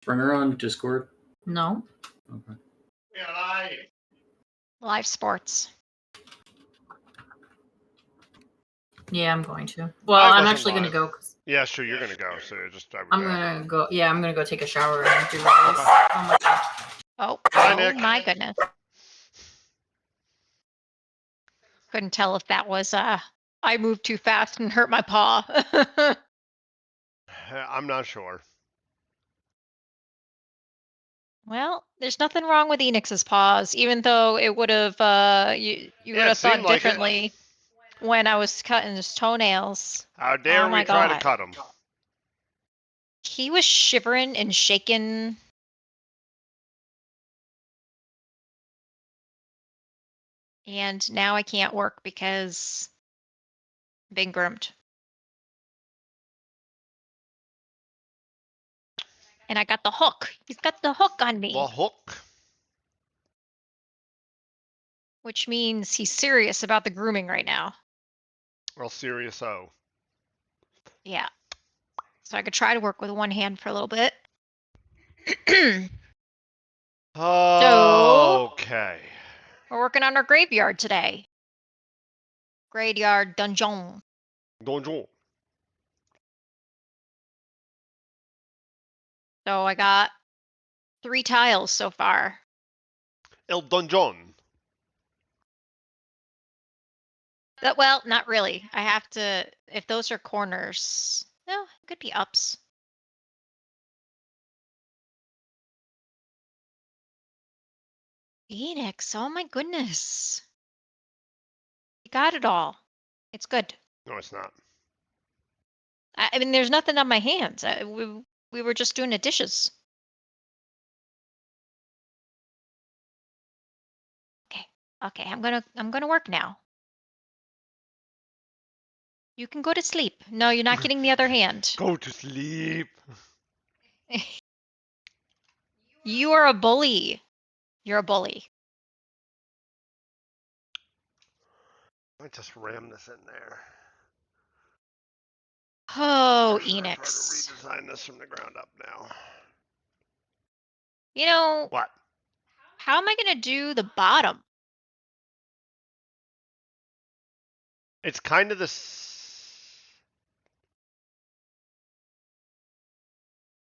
Bring her on Discord. No. Okay. Yeah, Live sports. Yeah, I'm going to. Well, I I'm wasn't actually going to live. go. Yeah, sure, you're gonna go. So just I'm going to go. Yeah, I'm going to go take a shower and do this. Oh my god. Oh, Bye, oh Nick. my goodness. Couldn't tell if that was I moved too fast and hurt my paw. I'm not sure. Well, there's nothing wrong with Enix's paws, even though it would have you Yeah, would it have thought seemed like it. differently when I was cutting his toenails. How dare Oh my we try to God. cut him? He was shivering and shaking. And now I can't work because I'm being groomed. And I got the hook. He's got the hook on me, The hook. which means he's serious about the grooming right now. Well, serious O. Yeah. So I could try to work with one hand for a little bit. Okay. We're working on our graveyard today. Graveyard dungeon. Donjon. So I got 3 tiles so far. El Donjon. Well, not really. I have to, if those are corners, no, it could be ups. Phoenix, oh my goodness. You got it all. It's good. No, it's not. I mean, there's nothing on my hands. We were just doing the dishes. Okay, I'm gonna work now. You can go to sleep. No, you're not getting the other hand. Go to sleep. You are a bully. You're a bully. I just ram this in there. Oh, I'm gonna try to Enix. redesign this from the ground up now. You know, What? how am I gonna do the bottom? It's kind of the.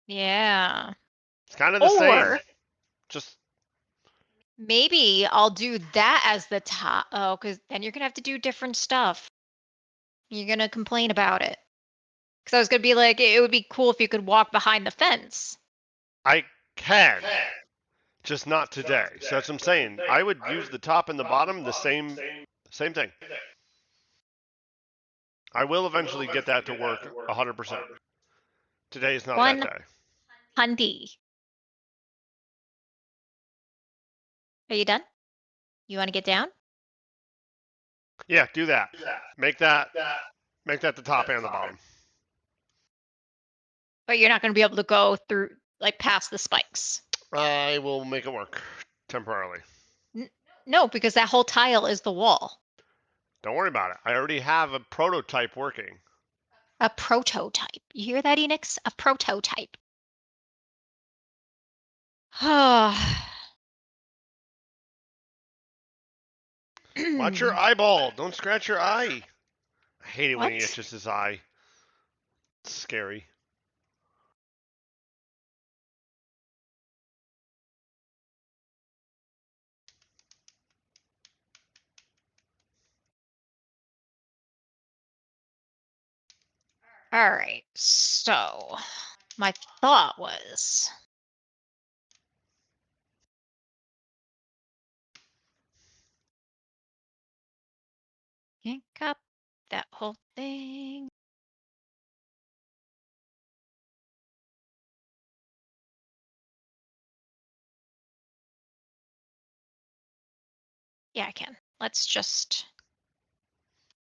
Yeah. It's kind of the same. Or Just maybe I'll do that as the top. Oh, because then you're gonna have to do different stuff. You're gonna complain about it. Because I was gonna be like, it would be cool if you could walk behind the fence. I can. Just not today. So that's what I'm saying. I would use the top and the bottom the same thing. I will eventually get that to work 100%. Today is not that day. Hundy. Are you done? You want to get down? Yeah, do that. Make that the top and the bottom. But you're not going to be able to go through, like, past the spikes. I will make it work temporarily. No, because that whole tile is the wall. Don't worry about it. I already have a prototype working. A prototype. You hear that, Enix? A prototype. Watch your eyeball. Don't scratch your eye. I hate it when he What? itches his eye. It's scary. All right. So, my thought was, yank up that whole thing. Yeah, I can. Let's just.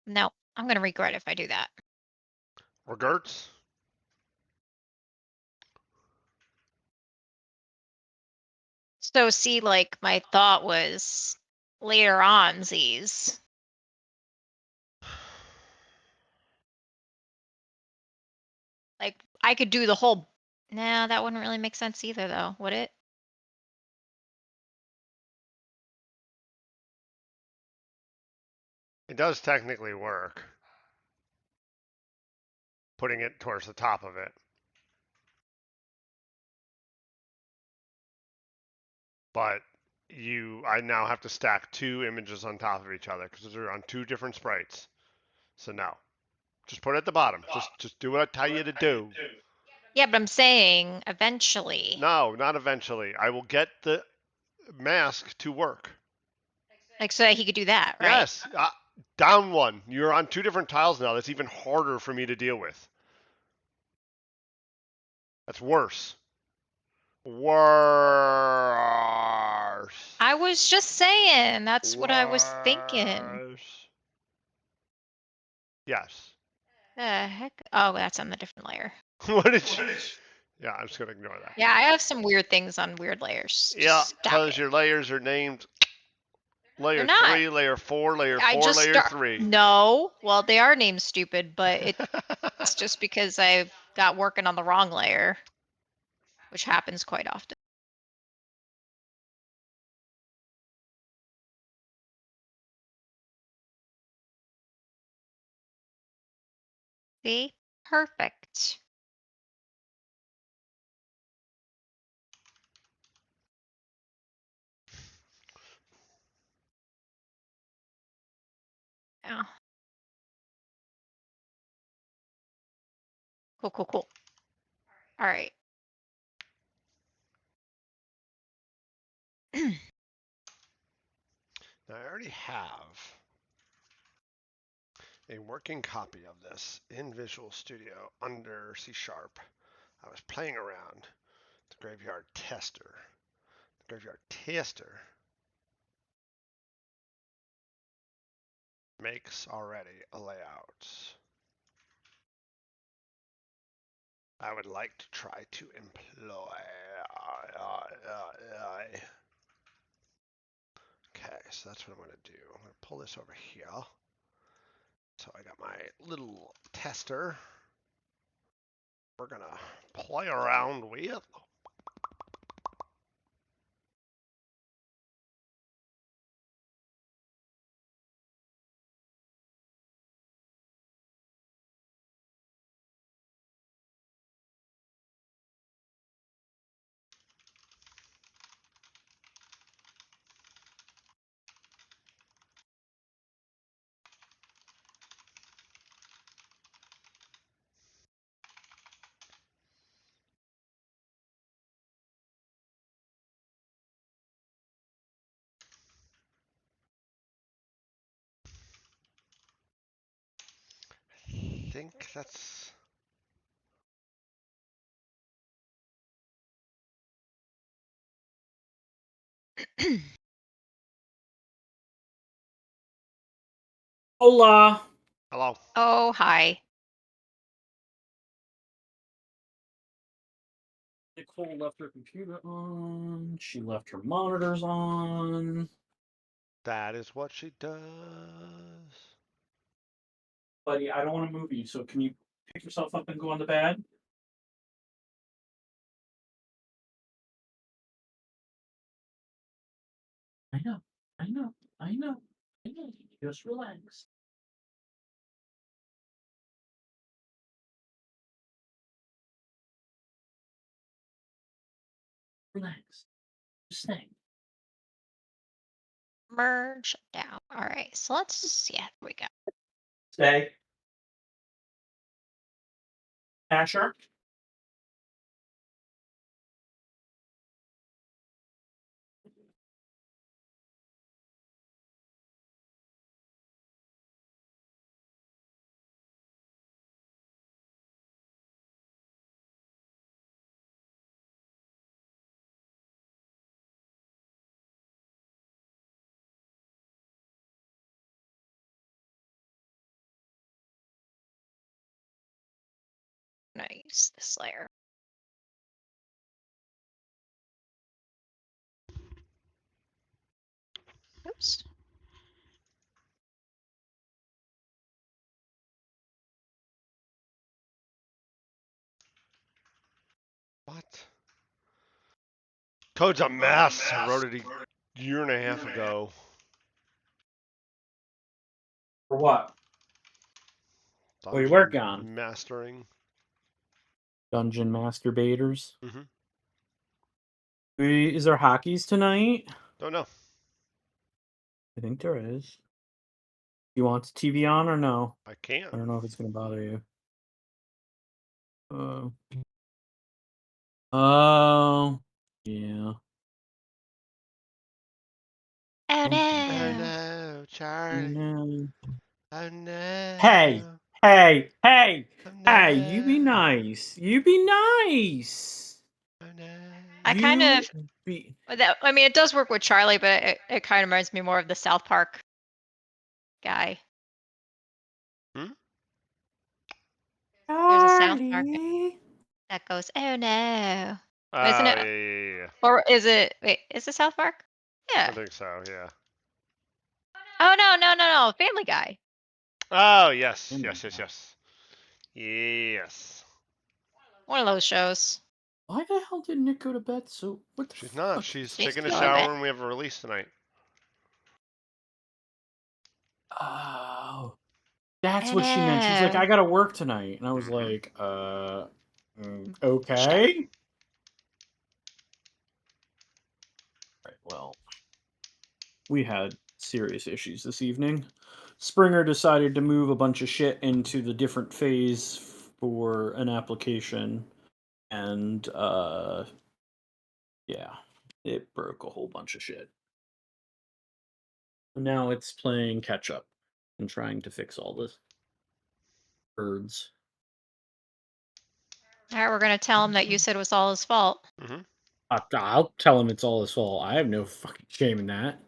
No, I'm going to regret if I do that. Regrets? So, see, like, my thought was later on, Z's. Like, I could do the whole. No, that wouldn't really make sense either, though, would it? It does technically work. Putting it towards the top of it. But I now have to stack 2 images on top of each other because they're on 2 different sprites. So no. Just put it at the bottom. Just do what I tell you to do. Yeah, but I'm saying eventually. No, not eventually. I will get the mask to work. Like, so that he could do that, right? Yes. Down 1. You're on 2 different tiles now. That's even harder for me to deal with. That's worse. Worse. I was just saying. That's what I was thinking. Yes. The heck? Oh, that's on the different layer. What did you? Yeah, I'm just gonna ignore that. Yeah, I have some weird things on weird layers. Yeah, Just stop because it. your layers are named layer They're not. 3, layer 4, layer I 4, just layer 3. No, well, they are named stupid, but it's just because I got working on the wrong layer, which happens quite often. See? Perfect. Yeah. Cool, cool, cool. All right. Now, I already have a working copy of this in Visual Studio under C#. I was playing around the Graveyard Tester. The Graveyard Tester makes already a layout. I would like to try to employ. Okay, so that's what I'm going to do. I'm going to pull this over here. So I got my little tester. We're going to play around with. I think that's. Hola. Hello. Oh, hi. Nicole left her computer on. She left her monitors on. That is what she does. Buddy, I don't want to move you, so can you pick yourself up and go on the bed? I know, I know, I know, I know. Just relax. Relax. Just stay. Merge down. All right. So let's, yeah, here we go. Stay. Asher? I'm gonna use this layer. Oops. Why Code's a mess. I wrote it a year and a half ago. For what? What you Dungeon work on? Mastering. Dungeon masturbators. Mm-hmm. Is there hockeys tonight? Don't know. I think there is. You want the TV on or no? I can't. I don't know if it's gonna bother you. Oh, yeah. Oh Oh no. no, Oh, Charlie. no. Oh no. Hey, hey, hey, Oh hey! You be no. nice. You be nice. Oh no. I kind You of. be. I mean, it does work with Charlie, but it kind of reminds me more of the South Park guy. Hmm? There's a South Park Charlie. that goes, "Oh no." Oh, Isn't it? yeah. Or is it? Wait, is it South Park? I Yeah. think so, yeah. Oh no! Family Guy. Oh, yes. Oh my Yes, yes, God. yes. Yes. One of those shows. Why the hell did Nick go to bed? So what the She's not. fuck? She's She's taking a still in bed. shower and we have a release tonight. Oh, that's Oh what she meant. She's like, no. I gotta work tonight, and I was Mhm. like, okay. Right, well, we had serious issues this evening. Springer decided to move a bunch of shit into the different phase for an application, and yeah, it broke a whole bunch of shit. Now it's playing catch up and trying to fix all this birds. All right, we're gonna tell him that you said it was all his fault. Mhm. I'll tell him it's all his fault. I have no fucking shame in that.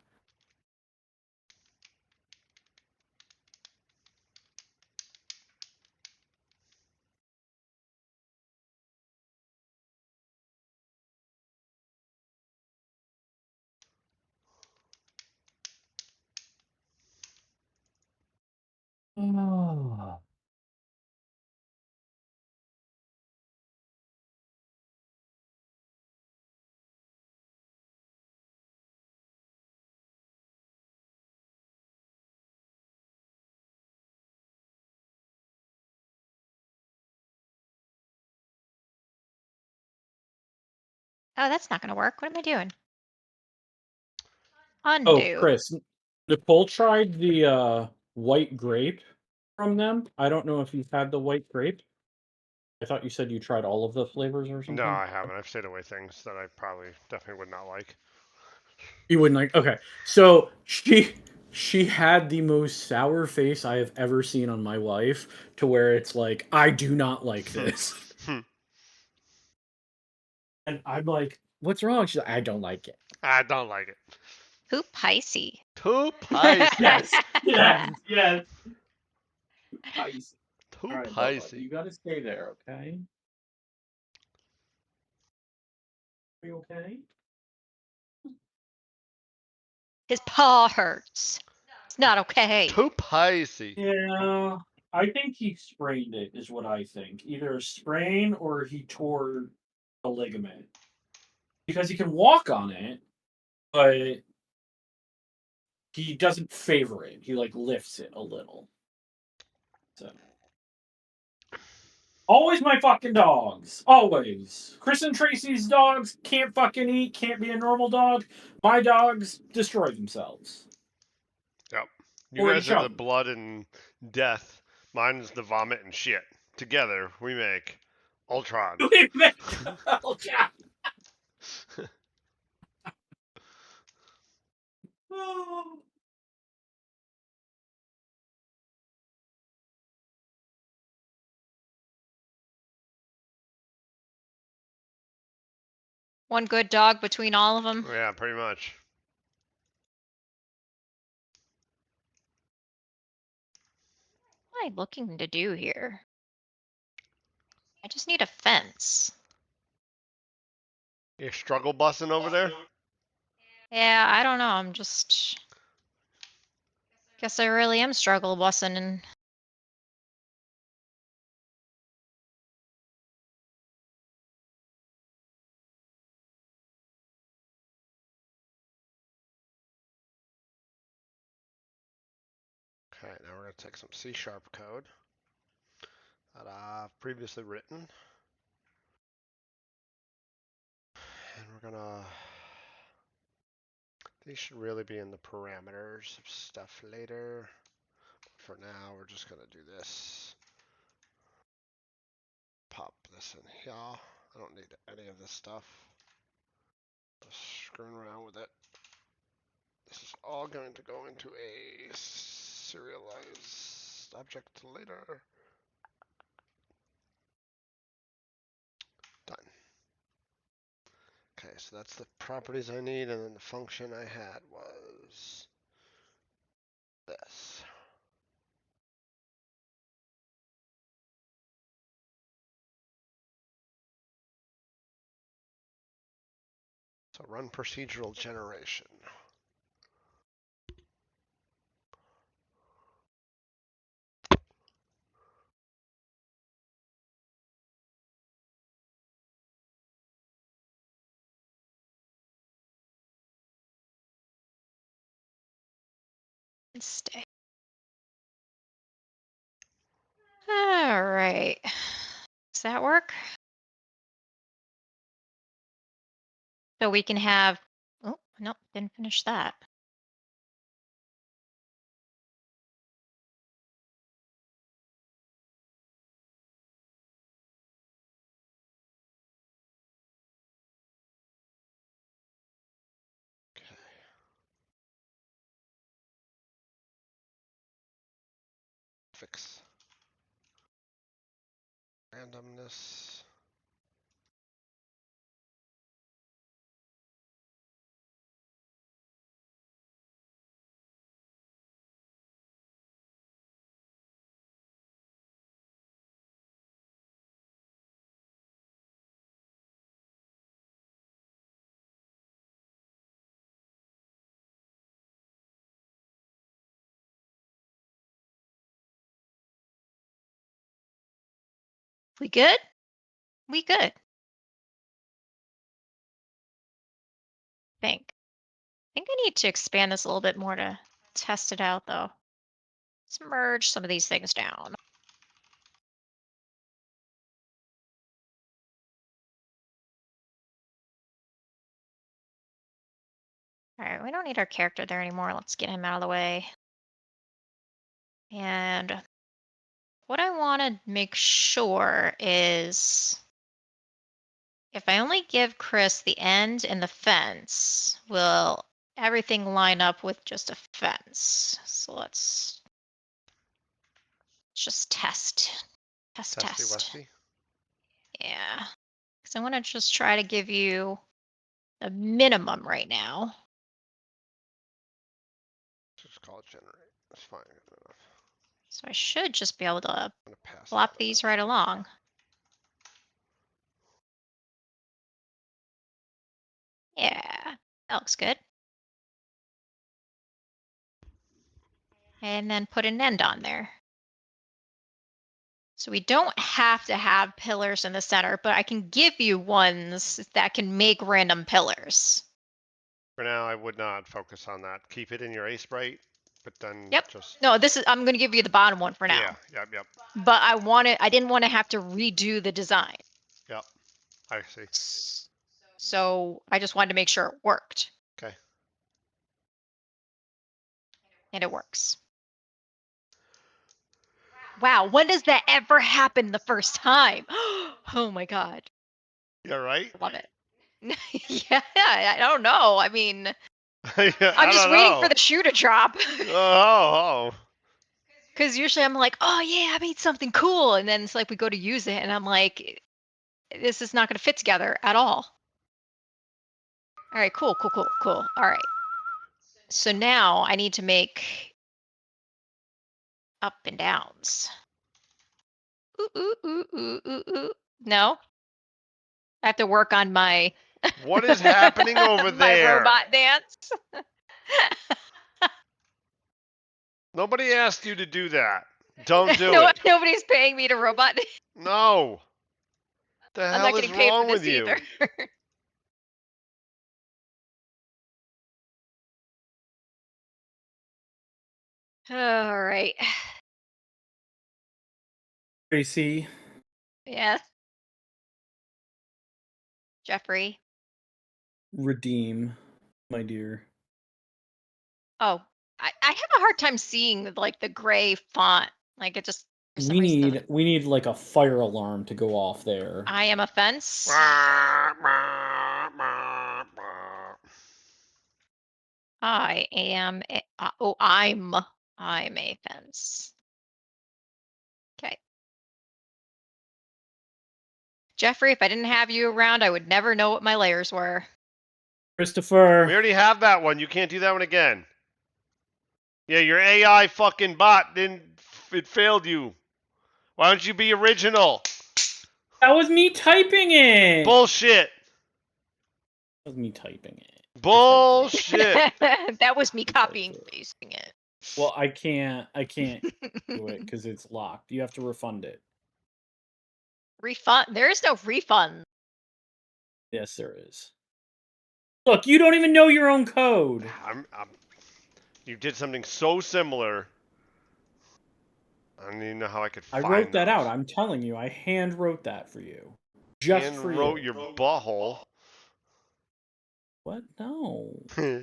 Oh. Oh, that's not gonna work. What am I doing? Oh, Undo. Chris, Nicole tried the white grape from them. I don't know if you've had the white grape. I thought you said you tried all of the flavors or No, something. I haven't. I've stayed away things that I probably definitely would not like. You wouldn't like. Okay, so she had the most sour face I have ever seen on my life, to where it's like, I do not like this, and I'm like, what's wrong? She's like, I don't like it. I don't like it. Who Pisces? Too pricey. Yes. Ice. All Too right, Bubba, pricey. you got to stay there, okay? Are you okay? His paw hurts. It's not okay. Too pricey. Yeah, I think he sprained it, is what I think. Either a sprain or he tore a ligament. Because he can walk on it, but he doesn't favor it. He like lifts it a little. So always my fucking dogs. Always. Chris and Tracy's dogs can't fucking eat, can't be a normal dog. My dogs destroy themselves. Yep. You Or guys each are the other. blood and death. Mine's the vomit and shit. Together we make Ultron. Oh, God. Oh. One good dog between all of them. Yeah, pretty much. What am I looking to do here? I just need a fence. You struggle bussing over there? Yeah, I don't know. I'm just. Guess I really am struggle bussing and. Okay, now we're going to take some C# code that I've previously written. And we're going to... These should really be in the parameters of stuff later. For now, we're just going to do this. Pop this in here. I don't need any of this stuff. Just screwing around with it. This is all going to go into a serialized object later. Done. Okay, so that's the properties I need, and then the function I had was this. So run procedural generation. Stay. All right. Does that work? So we can have. Oh no, didn't finish that. Okay. Fix randomness. We good? We good. I think I need to expand this a little bit more to test it out, though. Let's merge some of these things down. All right, we don't need our character there anymore. Let's get him out of the way. And what I want to make sure is if I only give Chris the end and the fence, will everything line up with just a fence? So let's just test. Testy Test. Westy. Yeah. Because I want to just try to give you a minimum right now. Just call it generate. That's fine. Good enough. So I should just be able to I'm gonna pass flop out of these it. right along. Yeah, that looks good. And then put an end on there. So we don't have to have pillars in the center, but I can give you ones that can make random pillars. For now, I would not focus on that. Keep it in your Aseprite, but then Yep. just No, I'm going to give you the bottom one for now. Yeah, yep. But I didn't want to have to redo the design. Yep. I see. So I just wanted to make sure it worked. Okay. And it works. Wow, when does that ever happen the first time? Oh my God. You all right? Love it. Yeah, I don't know. I mean, Yeah, I'm just don't waiting know. for the shoe to drop. Oh. Because usually I'm like, oh yeah, I made something cool. And then it's like we go to use it and I'm like, this is not going to fit together at all. All right, cool. All right. So now I need to make up and downs. Ooh. No. I have to work on my What is happening over my there? robot dance. Nobody asked you to do that. Don't do it. Nobody's paying me to robot dance. No. The I'm hell not is getting paid wrong for with this you? either. All right. Tracy, Yes. Jeffrey. redeem, my dear. Oh, I have a hard time seeing like the gray font. Like it just for some We reason need doesn't. we need like a fire alarm to go off there. I am a fence. I am a, oh, I'm a fence. Okay. Jeffrey, if I didn't have you around, I would never know what my layers were. Christopher. We already have that one. You can't do that one again. Yeah, your AI fucking bot didn't. It failed you. Why don't you be original? That was me typing it. Bullshit. That was me typing it. Bullshit. That was me I typed copying it. pasting it. Well, I can't do it because it's locked. You have to refund it. Refund. There is no refund. Yes, there is. Look, you don't even know your own code. You did something so similar. I don't even know how I could I find wrote that those. out. I'm telling you, I hand wrote that for you. Just for you. wrote your butthole. What? No. Oh,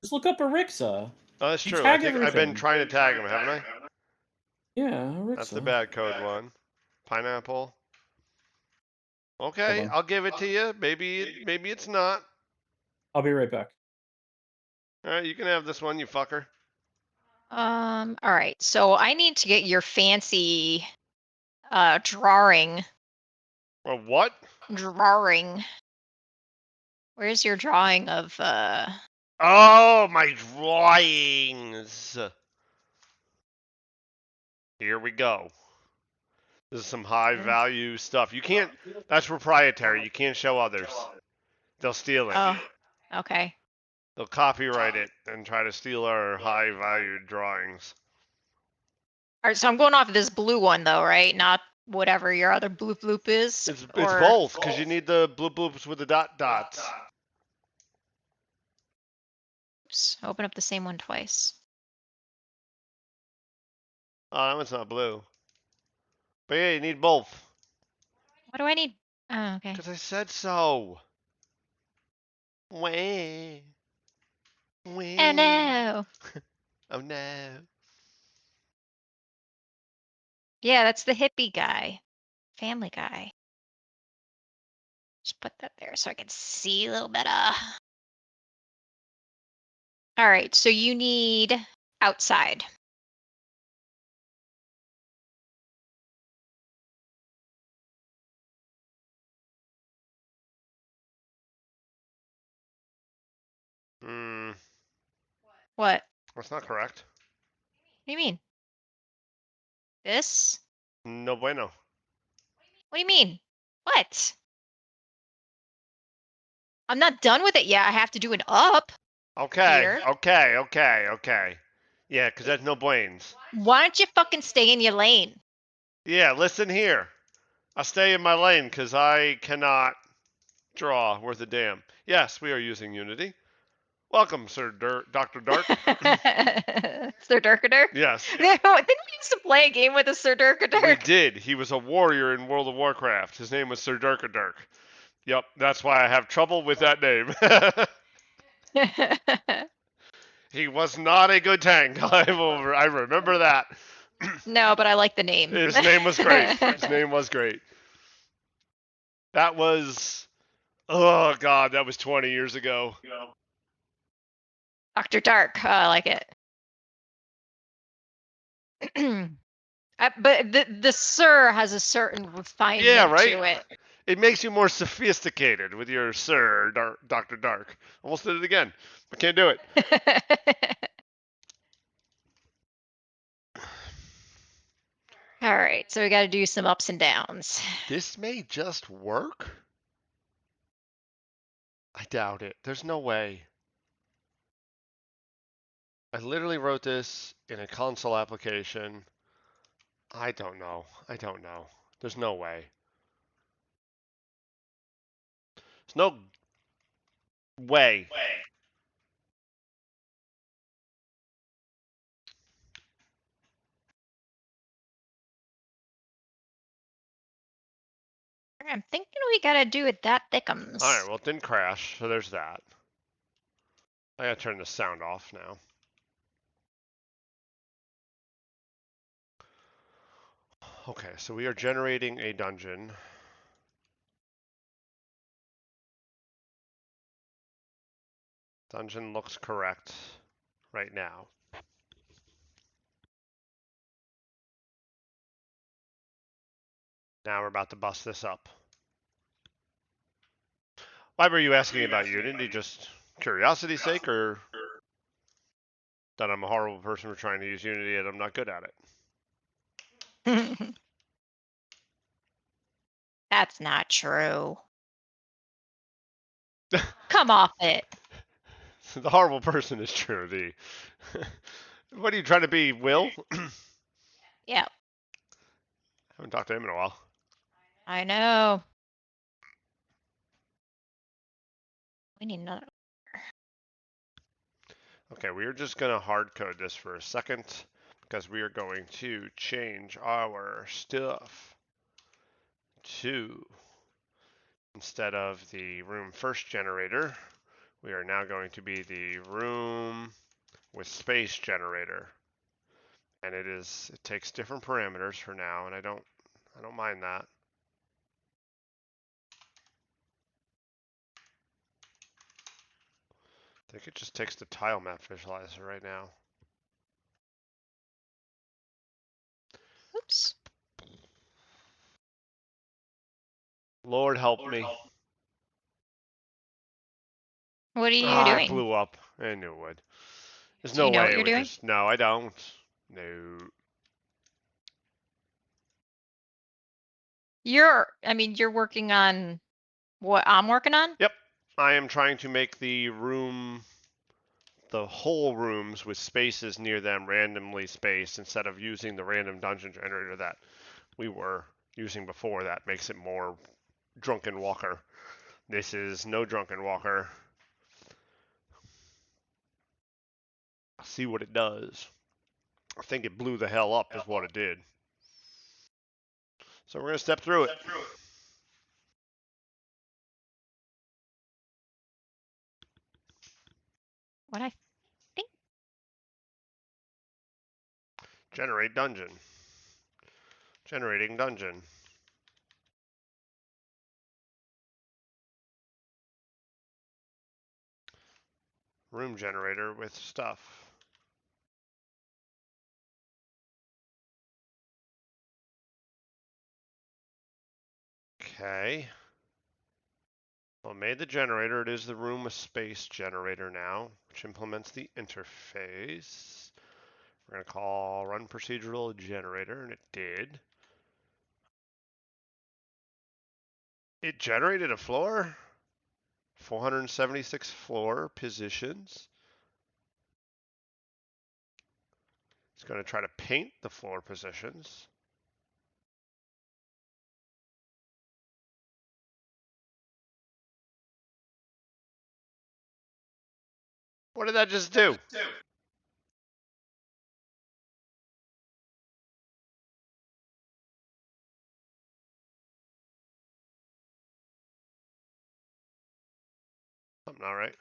Just look up Arixa. that's You true. tag I've been everything. trying to tag him, haven't I? Yeah, Arixa. That's the bad code one. Pineapple. Okay, Hold on. I'll give it to you. Maybe it's not. I'll be right back. All right, you can have this one, you fucker. All right. So I need to get your fancy drawing. Well, what? Drawing. Where's your drawing of Oh, my drawings. Here we go. This is some high value stuff. You can't. That's proprietary. You can't show others. They'll steal it. Oh, okay. They'll copyright it and try to steal our high valued drawings. All right, so I'm going off of this blue one though, right? Not whatever your other bloop bloop is. It's both because you need the bloop bloops with the dots. Oops, open up the same one twice. Oh, that one's not blue. But yeah, you need both. What do I need? Oh, okay. Because I said so. Wah. Wah. Oh no. Oh no. Yeah, that's the hippie guy. Family Guy. Just put that there so I can see a little better. All right, so you need outside. Hmm. What? That's not correct. What do you mean? This? No bueno. What do you mean? What? I'm not done with it yet. I have to do an up. Okay. Here. Okay. Yeah, because that's no brains. Why don't you fucking stay in your lane? Yeah, listen here. I stay in my lane because I cannot draw worth a damn. Yes, we are using Unity. Welcome, Sir Dr. Dark. Sir Durkadur? Yes. Didn't we used to play a game with a Sir We Durkadur? did. He was a warrior in World of Warcraft. His name was Sir Dark. Yep, that's why I have trouble with that name. He was not a good tank. I remember that. No, but I like the name. His name was great. His name was great. That was, oh god, that was 20 years ago. Dr. Dark. I like it. But the Sir has a certain refinement Yeah, right? to it. It makes you more sophisticated with your Sir Dr. Dark. Almost did it again. I can't do it. All right, so we got to do some ups and downs. This may just work? I doubt it. There's no way. I literally wrote this in a console application. I don't know. There's no way. There's no way. I'm thinking we gotta do it that thickums. All right, well, it didn't crash, so there's that. I gotta turn the sound off now. Okay, so we are generating a dungeon. Dungeon looks correct right now. Now we're about to bust this up. Why were you asking about Unity? Just curiosity's sake, or that I'm a horrible person for trying to use Unity and I'm not good at it? That's not true. Come off it. The horrible person is true. What are you trying to be, Will? Yeah, Haven't talked to him in a while. I know. We need another. Okay, we are just going to hard code this for a second because we are going to change our stuff to, instead of the room first generator, we are now going to be the room with space generator. And it takes different parameters for now, and I don't mind that. I think it just takes the tile map visualizer right now. Oops. Lord help me. What are you Ah, doing? it blew up. I knew it would. There's Do you no know way what it you're would doing? just. No, I don't. No. You're working on what I'm working on? Yep. I am trying to make the whole rooms with spaces near them randomly spaced instead of using the random dungeon generator that we were using before. That makes it more drunken walker. This is no drunken walker. See what it does. I think it blew the hell up is what it did. So we're going to step through it. What I think? Generate dungeon. Generating dungeon. Room generator with stuff. Okay. Well, made the generator. It is the room with space generator now, which implements the interface. We're going to call run procedural generator, and it did. It generated a floor. 476 floor positions. It's going to try to paint the floor positions. What did that just do? Something not right.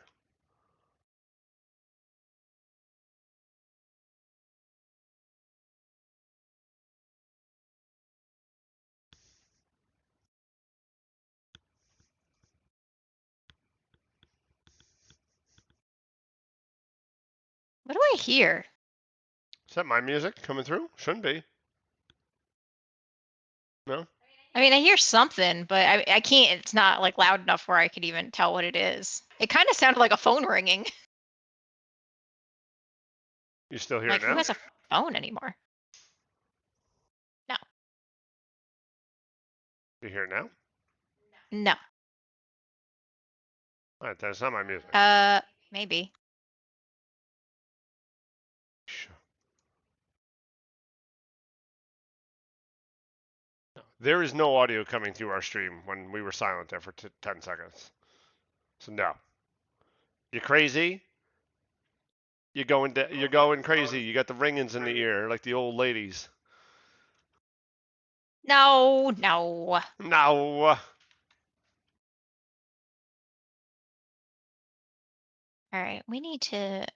What do I hear? Is that my music coming through? Shouldn't be. No? I mean, I hear something, but I can't. It's not like loud enough where I could even tell what it is. It kind of sounded like a phone ringing. You still hear Like, it who now? has a phone anymore? No. You hear it now? No. All right, that's not my music. Maybe. There is no audio coming through our stream when we were silent there for 10 seconds. So no. You crazy? You're going crazy. You got the ringings in the ear like the old ladies. No. No. All right, we need to.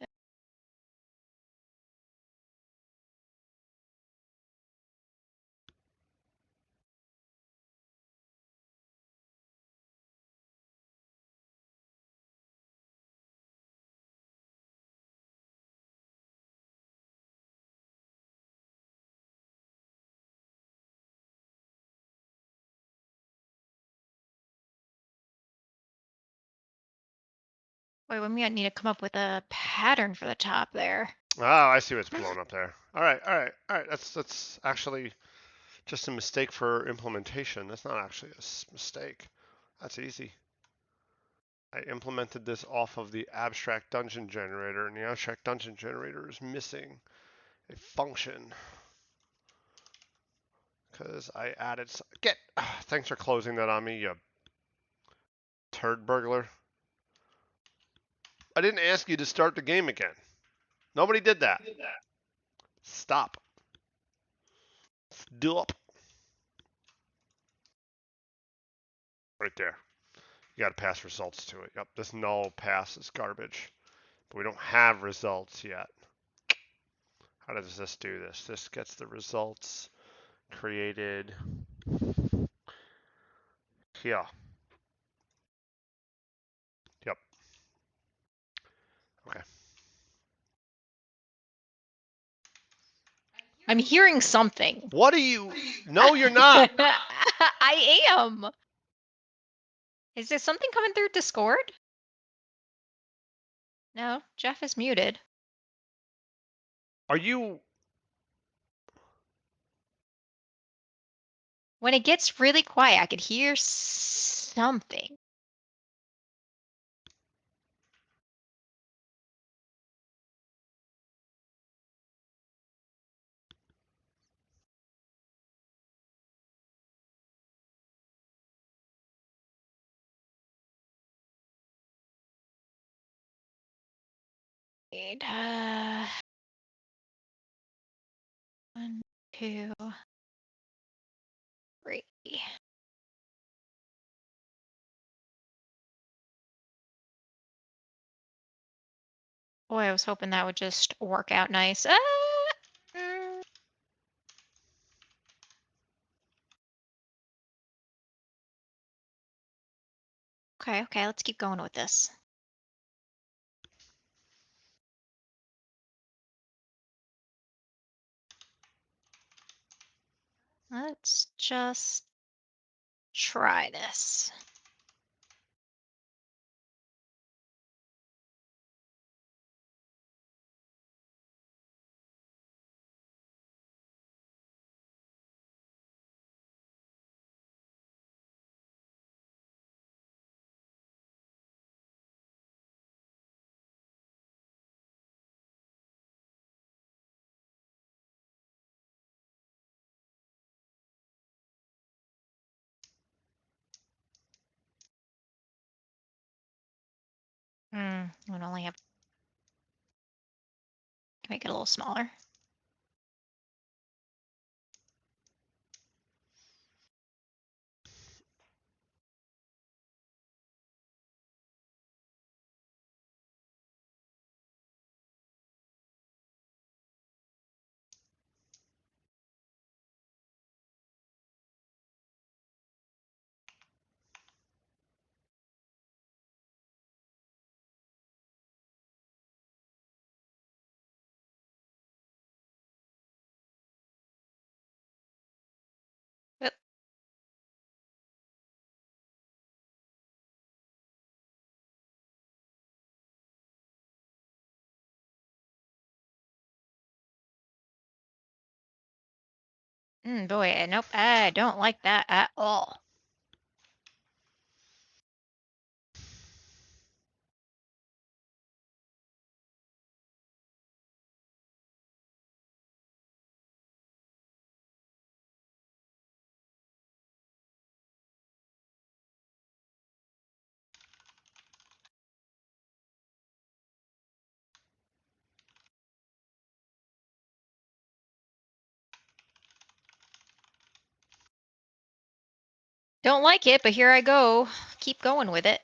Wait, we might need to come up with a pattern for the top there. Oh, I see what's blown up there. All right, all right, all right. That's actually just a mistake for implementation. That's not actually a mistake. That's easy. I implemented this off of the abstract dungeon generator, and the abstract dungeon generator is missing a function because I added. Thanks for closing that on me, you turd burglar. I didn't ask you to start the game again. Nobody did that. Stop. Stop. Right there. You got to pass results to it. Yep, this null pass is garbage. But we don't have results yet. How does this do this? This gets the results created here. Yep. Okay. I'm hearing something. What are you? No, you're not. I am. Is there something coming through Discord? No, Jeff is muted. Are you? When it gets really quiet, I could hear something. Wait, 1, 2, 3. Boy, I was hoping that would just work out nice. Mm. Okay, let's keep going with this. Let's just try this. I would only have. Make it a little smaller. Yep. Boy, nope, I don't like that at all. Don't like it, but here I go. Keep going with it.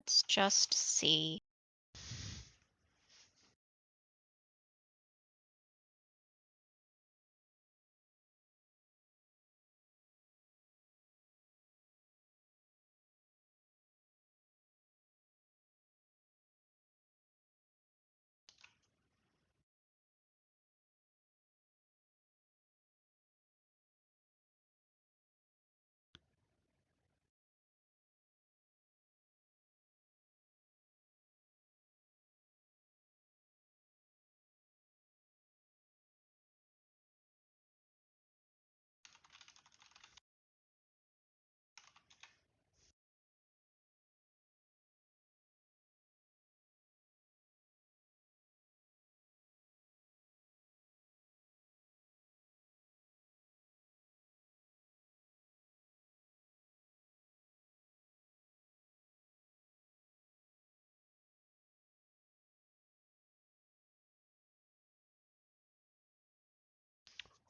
Let's just see.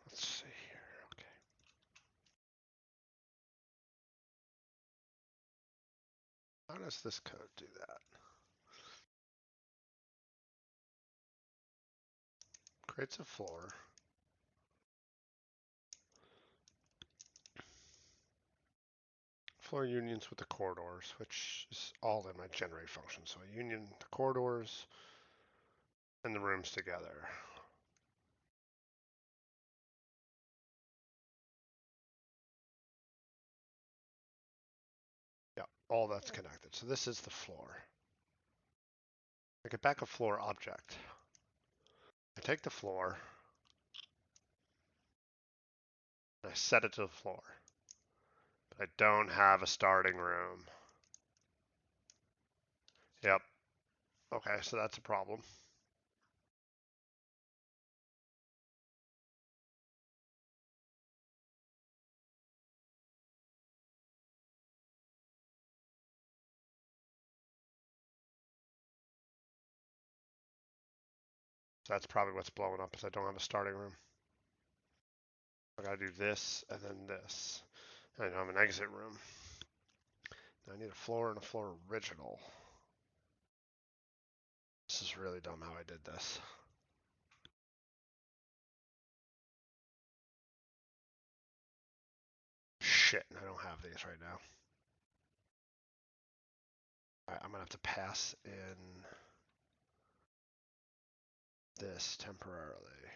Let's see here. Okay. How does this code do that? Creates a floor. Floor unions with the corridors, which is all in my generate function. So I union the corridors and the rooms together. Yeah, all that's connected. So this is the floor. I get back a floor object. I take the floor and I set it to the floor. But I don't have a starting room. Yep. Okay, so that's a problem. So that's probably what's blowing up is I don't have a starting room. I gotta do this and then this. And I don't have an exit room. I need a floor and a floor original. This is really dumb how I did this. Shit, I don't have these right now. Alright, I'm gonna have to pass in this temporarily.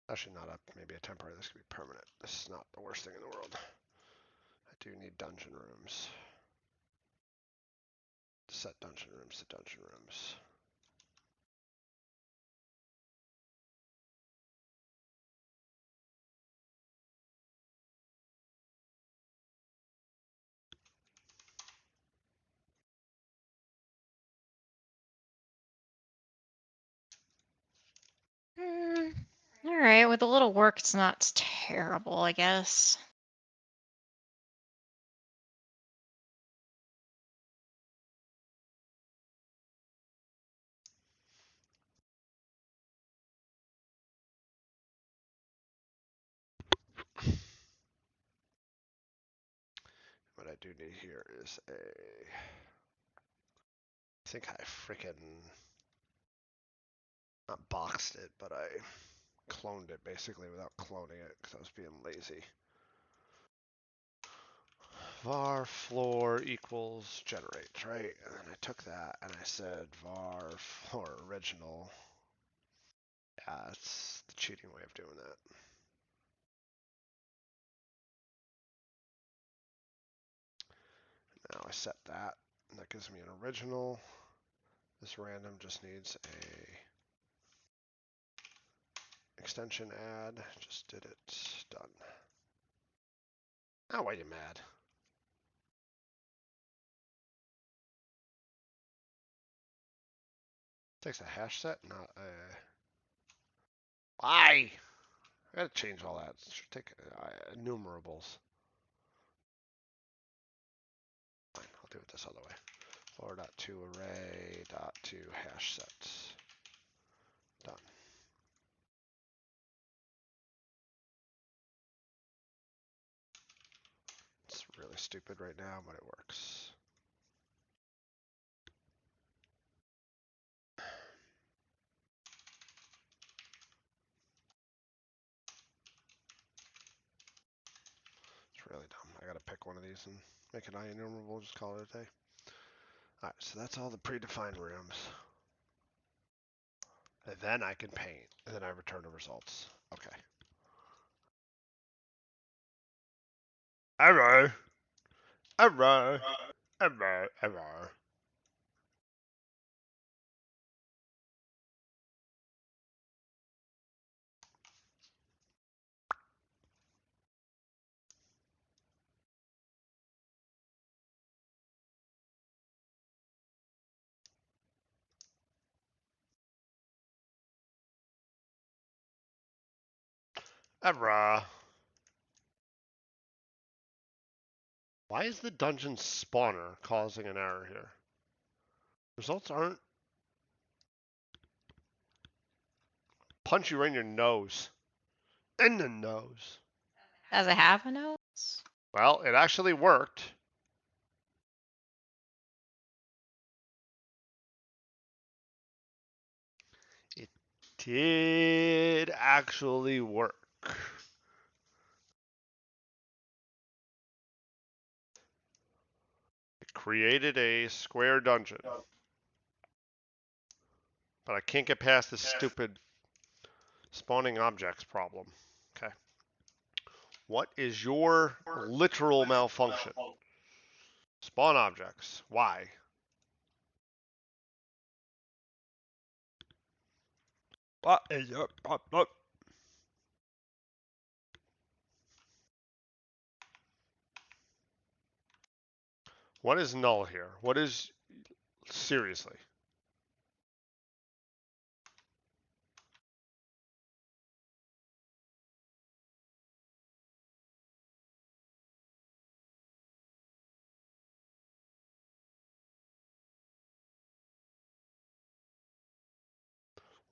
Actually not up, maybe a temporary, this could be permanent. This is not the worst thing in the world. I do need dungeon rooms. Set dungeon rooms to dungeon rooms. All right, with a little work, it's not terrible, I guess. What I do need here is a... I think I freaking... Not boxed it, but I cloned it basically without cloning it because I was being lazy. Var floor equals generate, right? And then I took that and I said var floor original. Yeah, it's the cheating way of doing that. Now I set that, and that gives me an original. This random just needs a extension add. Just did it. Done. Now why are you mad? Takes a hash set, not a... Why? I gotta change all that. It should take enumerables. Fine, I'll do it this other way. Floor.toArray.to hash sets. Done. of stupid right now, but it works. It's really dumb. I gotta pick one of these and make an IEnumerable, just call it a day. Alright, so that's all the predefined rooms. And then I can paint, and then I return the results. Okay. Error! Error! Error! Error! Error! Why is the dungeon spawner causing an error here? Results aren't... Punch you right in your nose. In the nose. Does it have a nose? Well, it actually worked. It did actually work. It created a square dungeon. But I can't get past this stupid spawning objects problem. Okay. What is your literal malfunction? Spawn objects. Why? What is your problem? What is null here? What is... Seriously.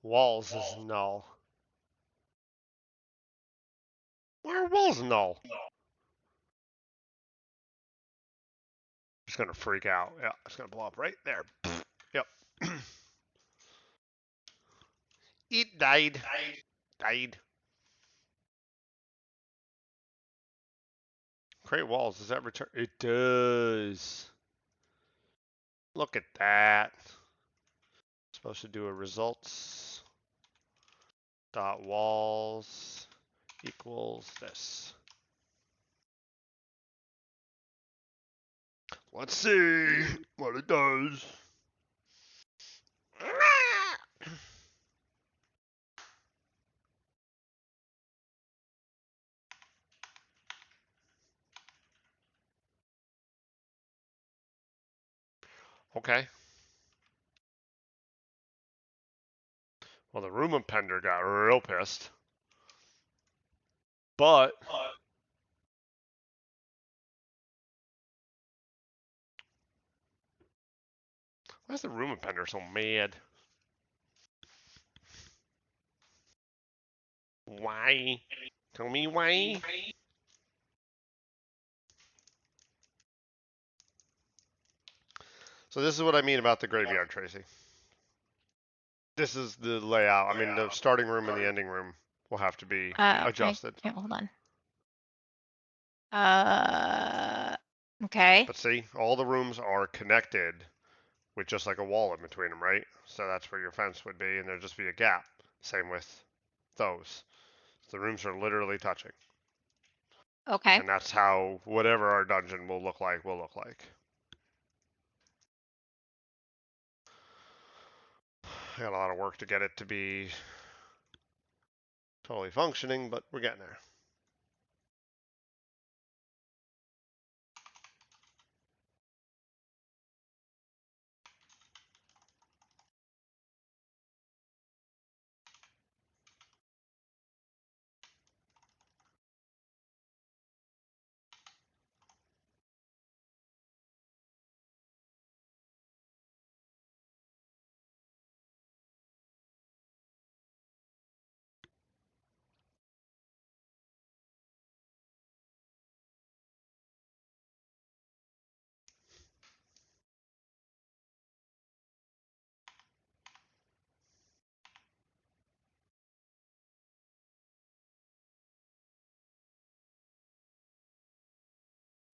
Walls is null. Why are walls null? It's gonna freak out. Yeah, it's gonna blow up right there. Yep. It died. Died. Create walls. Does that return? It does. Look at that. Supposed to do a results dot walls equals this. Let's see what it does. Okay. Well, the room appender got real pissed. But why is the room appender so mad? Why? Tell me why. So this is what I mean about the graveyard, Tracy. This is the layout. I mean, the starting room and the ending room will have to be adjusted. Hold on. Okay. But see, all the rooms are connected with just like a wall in between them, right? So that's where your fence would be, and there'd just be a gap. Same with those. The rooms are literally touching. Okay. And that's how whatever our dungeon will look like will look like. I got a lot of work to get it to be totally functioning, but we're getting there.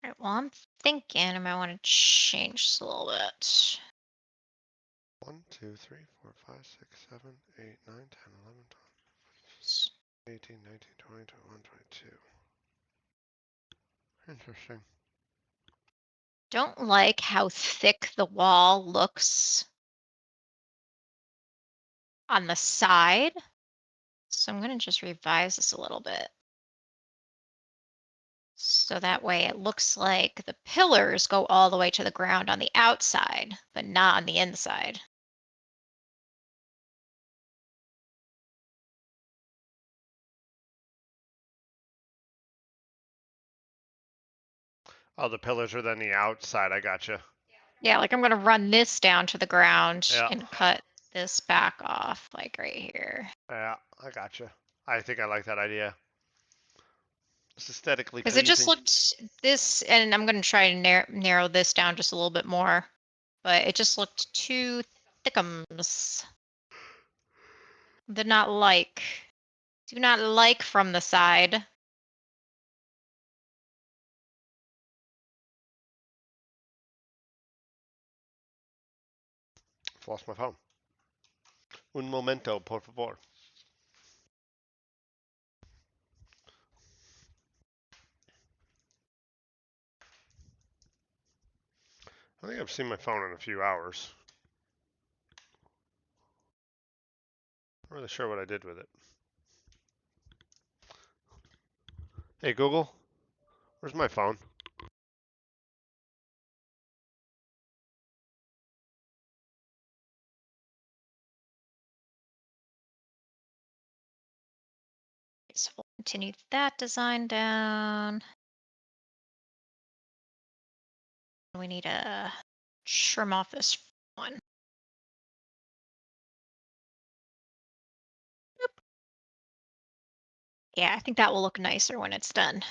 Alright, well, I'm thinking I might want to change this a little bit. 1, 2, 3, 4, 5, 6, 7, 8, 9, 10, 11, 12, 18, 19, 20, 21, 22. Interesting. Don't like how thick the wall looks on the side. So I'm going to just revise this a little bit. So that way it looks like the pillars go all the way to the ground on the outside, but not on the inside. Oh, the pillars are then the outside. I gotcha. Yeah, like I'm going to run this down to the ground Yeah. and cut this back off, like right here. Yeah, I gotcha. I think I like that idea. It's aesthetically Because pleasing. it just looked this, and I'm going to try to narrow this down just a little bit more, but it just looked too thickums. Did not like. Do not like from the side. I've lost my phone. Un momento, por favor. I think I've seen my phone in a few hours. Not really sure what I did with it. Hey Google, where's my phone? So we'll continue that design down. We need to trim off this one. Boop. Yeah, I think that will look nicer when it's done.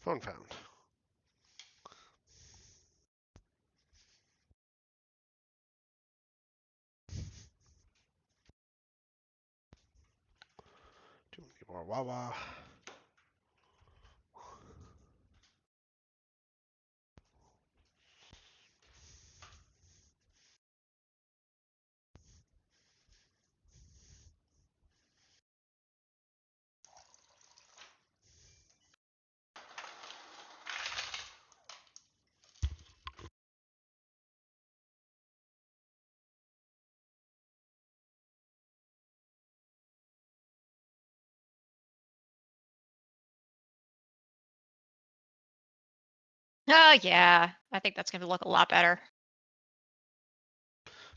Phone found. Too many more Wawa. Oh yeah, I think that's gonna look a lot better.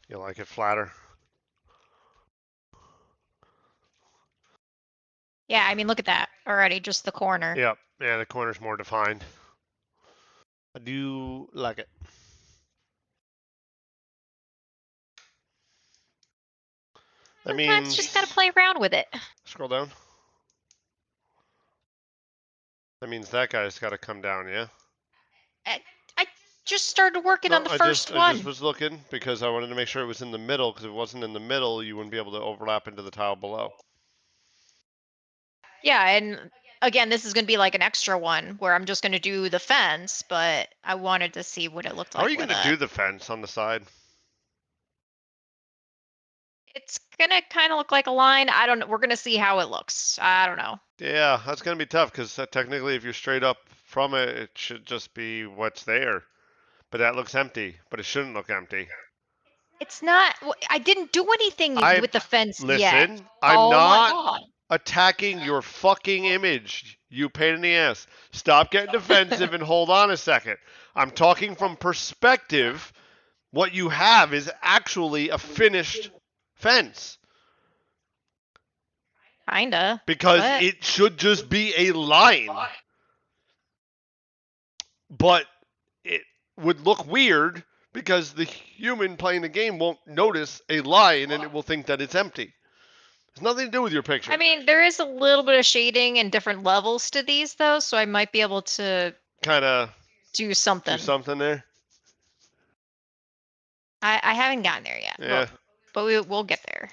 You like it flatter? Yeah, I mean, look at that already, just the corner. Yep. Yeah, the corner's more defined. I do like it. That Sometimes means just gotta play around with it. scroll down. That means that guy's got to come down, yeah. I just started working on the first I just one. was looking because I wanted to make sure it was in the middle. Because if it wasn't in the middle, you wouldn't be able to overlap into the tile below. Yeah, and again, this is gonna be like an extra one where I'm just gonna do the fence, but I wanted to see what it looked How are like you with going to it. do the fence on the side? It's gonna kind of look like a line. I don't know. We're gonna see how it looks. I don't know. Yeah, that's going to be tough because technically, if you're straight up from it, it should just be what's there. But that looks empty. But it shouldn't look empty. It's not. I didn't do anything with the fence yet. Listen. I'm Oh my not god. attacking your fucking image. You pain in the ass. Stop getting defensive and hold on a second. I'm talking from perspective. What you have is actually a finished fence. Kinda. Because But it should just be a line. But it would look weird because the human playing the game won't notice a line and it will think that it's empty. It's nothing to do with your picture. I mean, there is a little bit of shading and different levels to these, though, so I might be able to kind of do something. do something there. I haven't gotten there yet. Yeah. But we'll get there.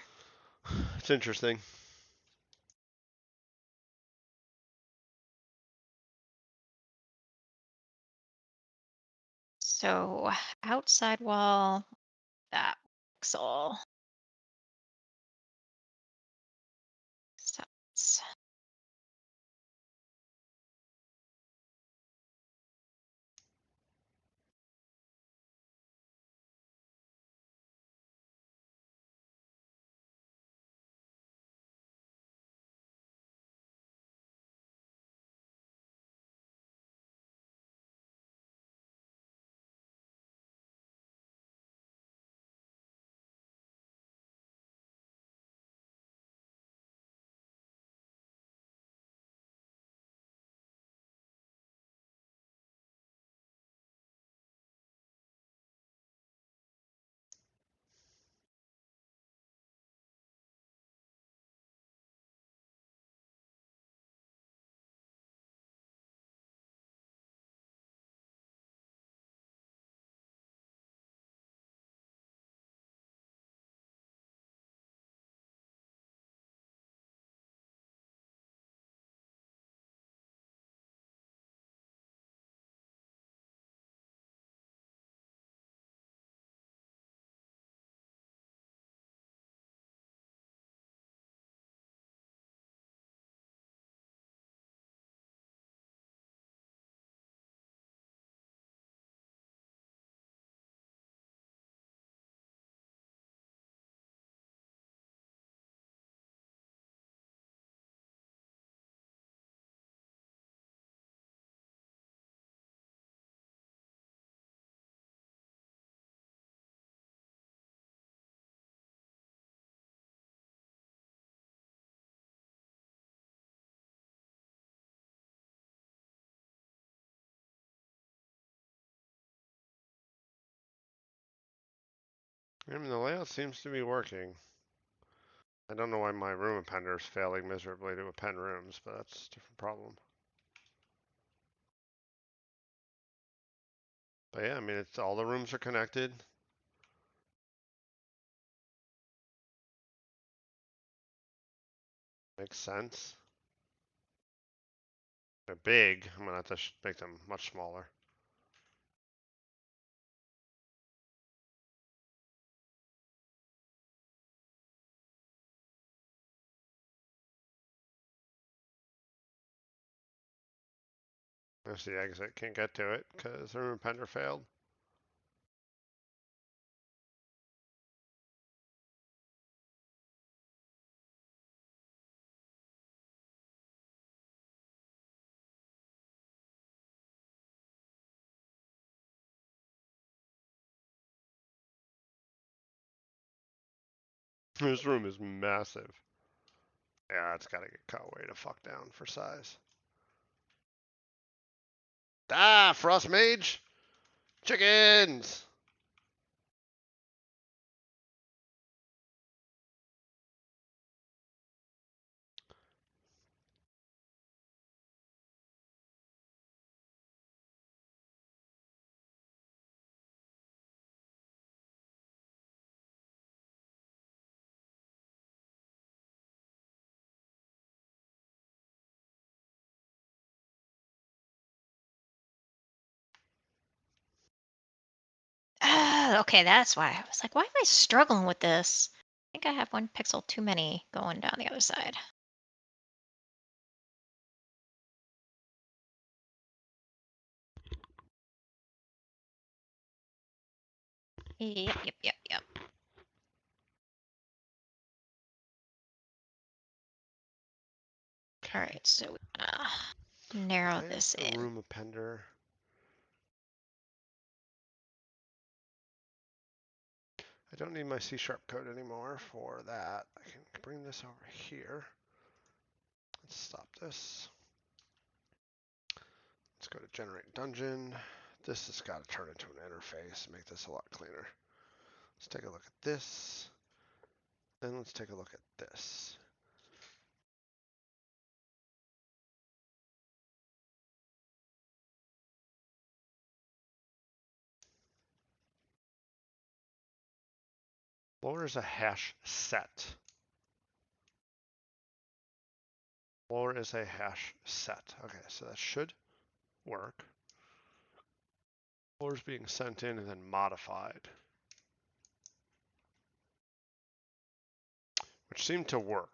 It's interesting. So outside wall, that pixel. Sides. I mean, the layout seems to be working. I don't know why my room appender is failing miserably to append rooms, but that's a different problem. But yeah, I mean, it's all the rooms are connected. Makes sense. They're big. I'm gonna have to make them much smaller. There's the exit. Can't get to it because the room appender failed. This room is massive. Yeah, it's gotta get cut way to fuck down for size. Ah, Frost Mage! Chickens! Ah, okay, that's why. I was like, why am I struggling with this? I think I have one pixel too many going down the other side. Yep. All right, so we're gonna narrow Why this is the in. room appender? I don't need my C# code anymore for that. I can bring this over here. Let's stop this. Let's go to generate dungeon. This has got to turn into an interface, make this a lot cleaner. Let's take a look at this. Then let's take a look at this. Lower is a hash set. Floor is a hash set. Okay, so that should work. Floor is being sent in and then modified. Which seemed to work.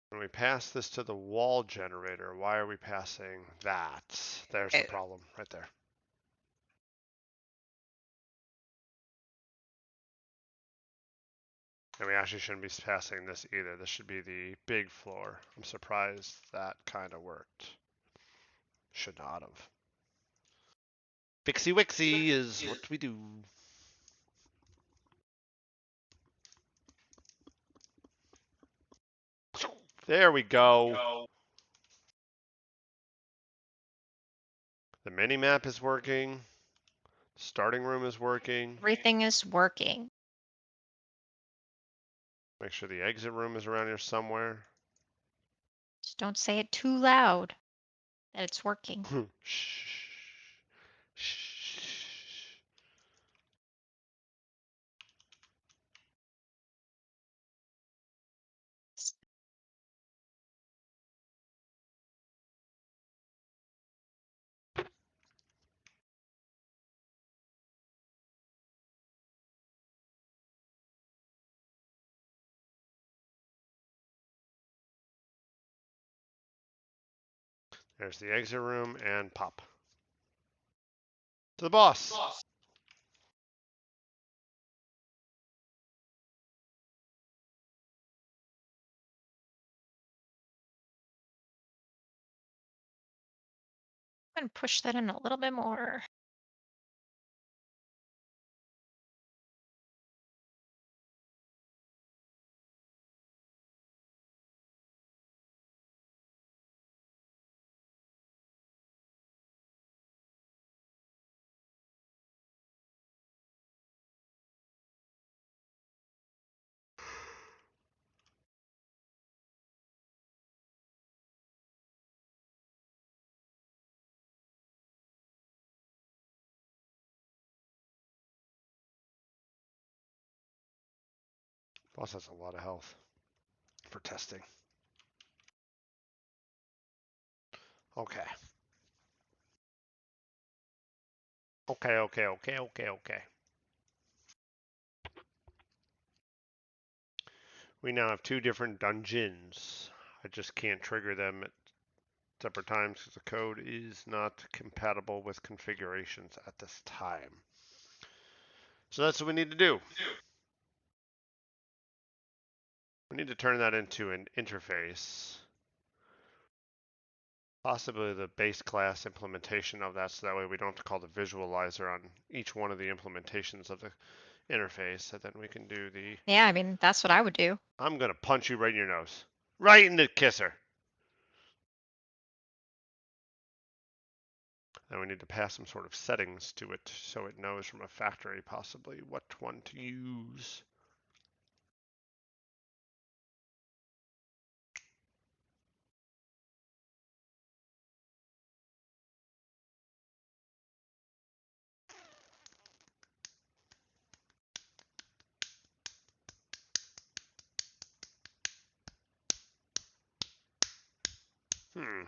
When we pass this to the wall generator, why are we passing that? There's the problem right there. And we actually shouldn't be passing this either. This should be the big floor. I'm surprised that kind of worked. Should not have. Fixie Wixie is what we do. There we go. The mini map is working. Starting room is working. Everything is working. Make sure the exit room is around here somewhere. Just don't say it too loud that it's working. Shh. Shh. There's the exit room and pop. To the boss. I'm going to push that in a little bit more. Boss has a lot of health for testing. Okay. Okay. We now have two different dungeons. I just can't trigger them at separate times because the code is not compatible with configurations at this time. So that's what we need to do. We need to turn that into an interface. Possibly the base class implementation of that, so that way we don't have to call the visualizer on each one of the implementations of the interface. And then we can do the... Yeah, I mean, that's what I would do. I'm going to punch you right in your nose. Right in the kisser. Then we need to pass some sort of settings to it so it knows from a factory possibly what one to use. Hmm.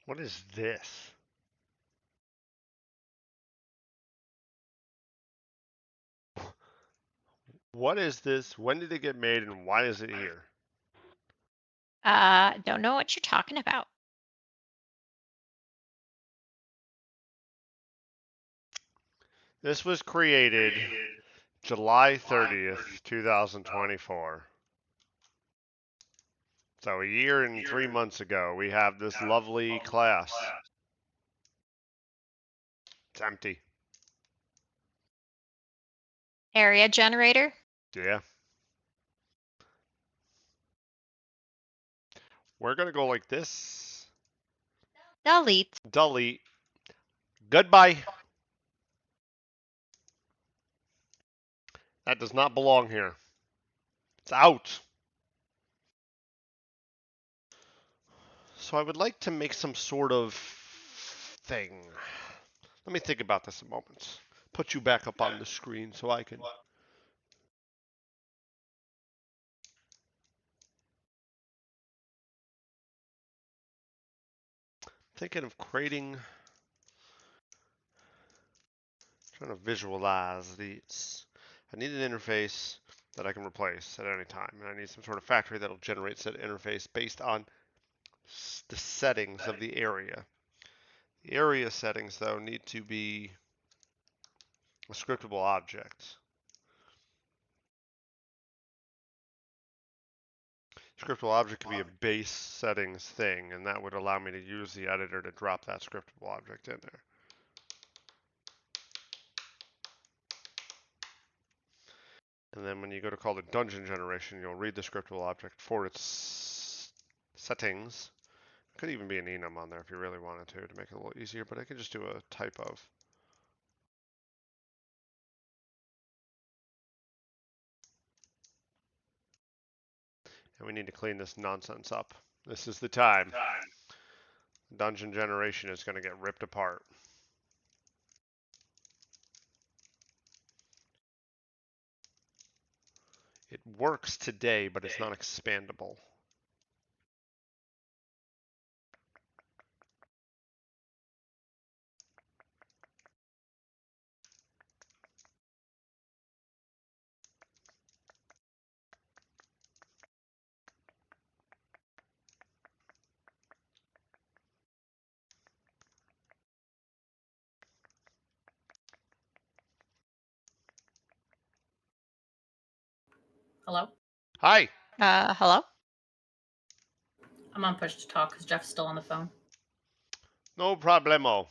What is this? What is this? When did it get made and why is it here? Don't know what you're talking about. This was created July 30th, 2024. So a year and 3 months ago, we have this lovely class. It's empty. Area generator. Yeah. We're going to go like this. Delete. Delete. Goodbye. That does not belong here. It's out. So I would like to make some sort of thing. Let me think about this a moment. Put you back up on the screen so I can. Thinking of creating. Trying to visualize these. I need an interface that I can replace at any time, and I need some sort of factory that'll generate said interface based on the settings of the area. The area settings, though, need to be a scriptable object. Scriptable object could be a base settings thing, and that would allow me to use the editor to drop that scriptable object in there. And then when you go to call the dungeon generation, you'll read the scriptable object for its settings. Could even be an enum on there if you really wanted to make it a little easier, but I could just do a type of. And we need to clean this nonsense up. This is the time. Dungeon generation is going to get ripped apart. It works today, but it's not expandable. Hello? Hi. Hello? I'm on push to talk because Jeff's still on the phone. No problemo.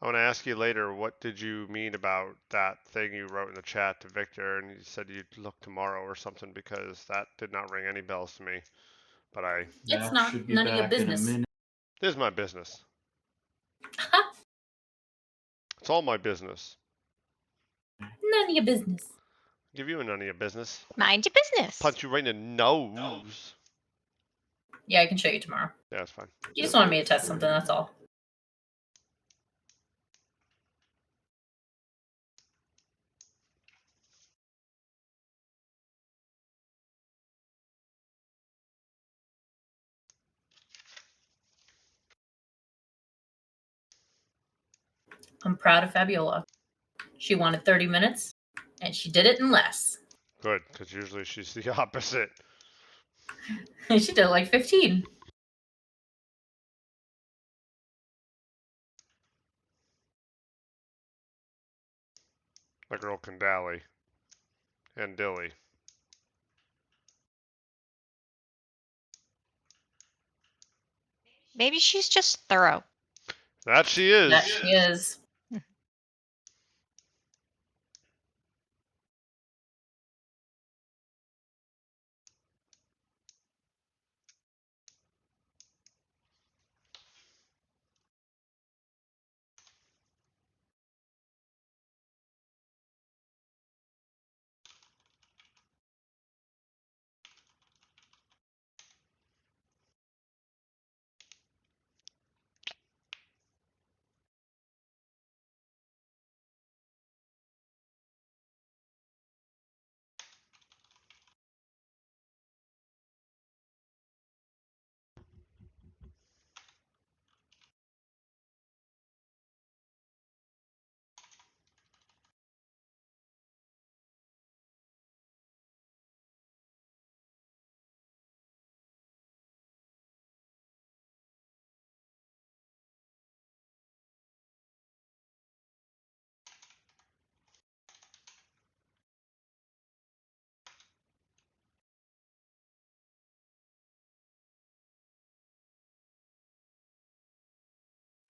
I want to ask you later, what did you mean about that thing you wrote in the chat to Victor, and you said you'd look tomorrow or something, because that did not ring any bells to me. But It's not none of your business. This is my business. It's all my business. None of your business. Give you none of your business. Mind your business. Punch you right in the nose. Yeah, I can show you tomorrow. Yeah, that's fine. You just wanted me to test something, that's all. I'm proud of Fabiola. She wanted 30 minutes, and she did it in less. Good, because usually she's the opposite. And she did it like 15. My girl can dally. And dilly. Maybe she's just thorough. That she is. That she is.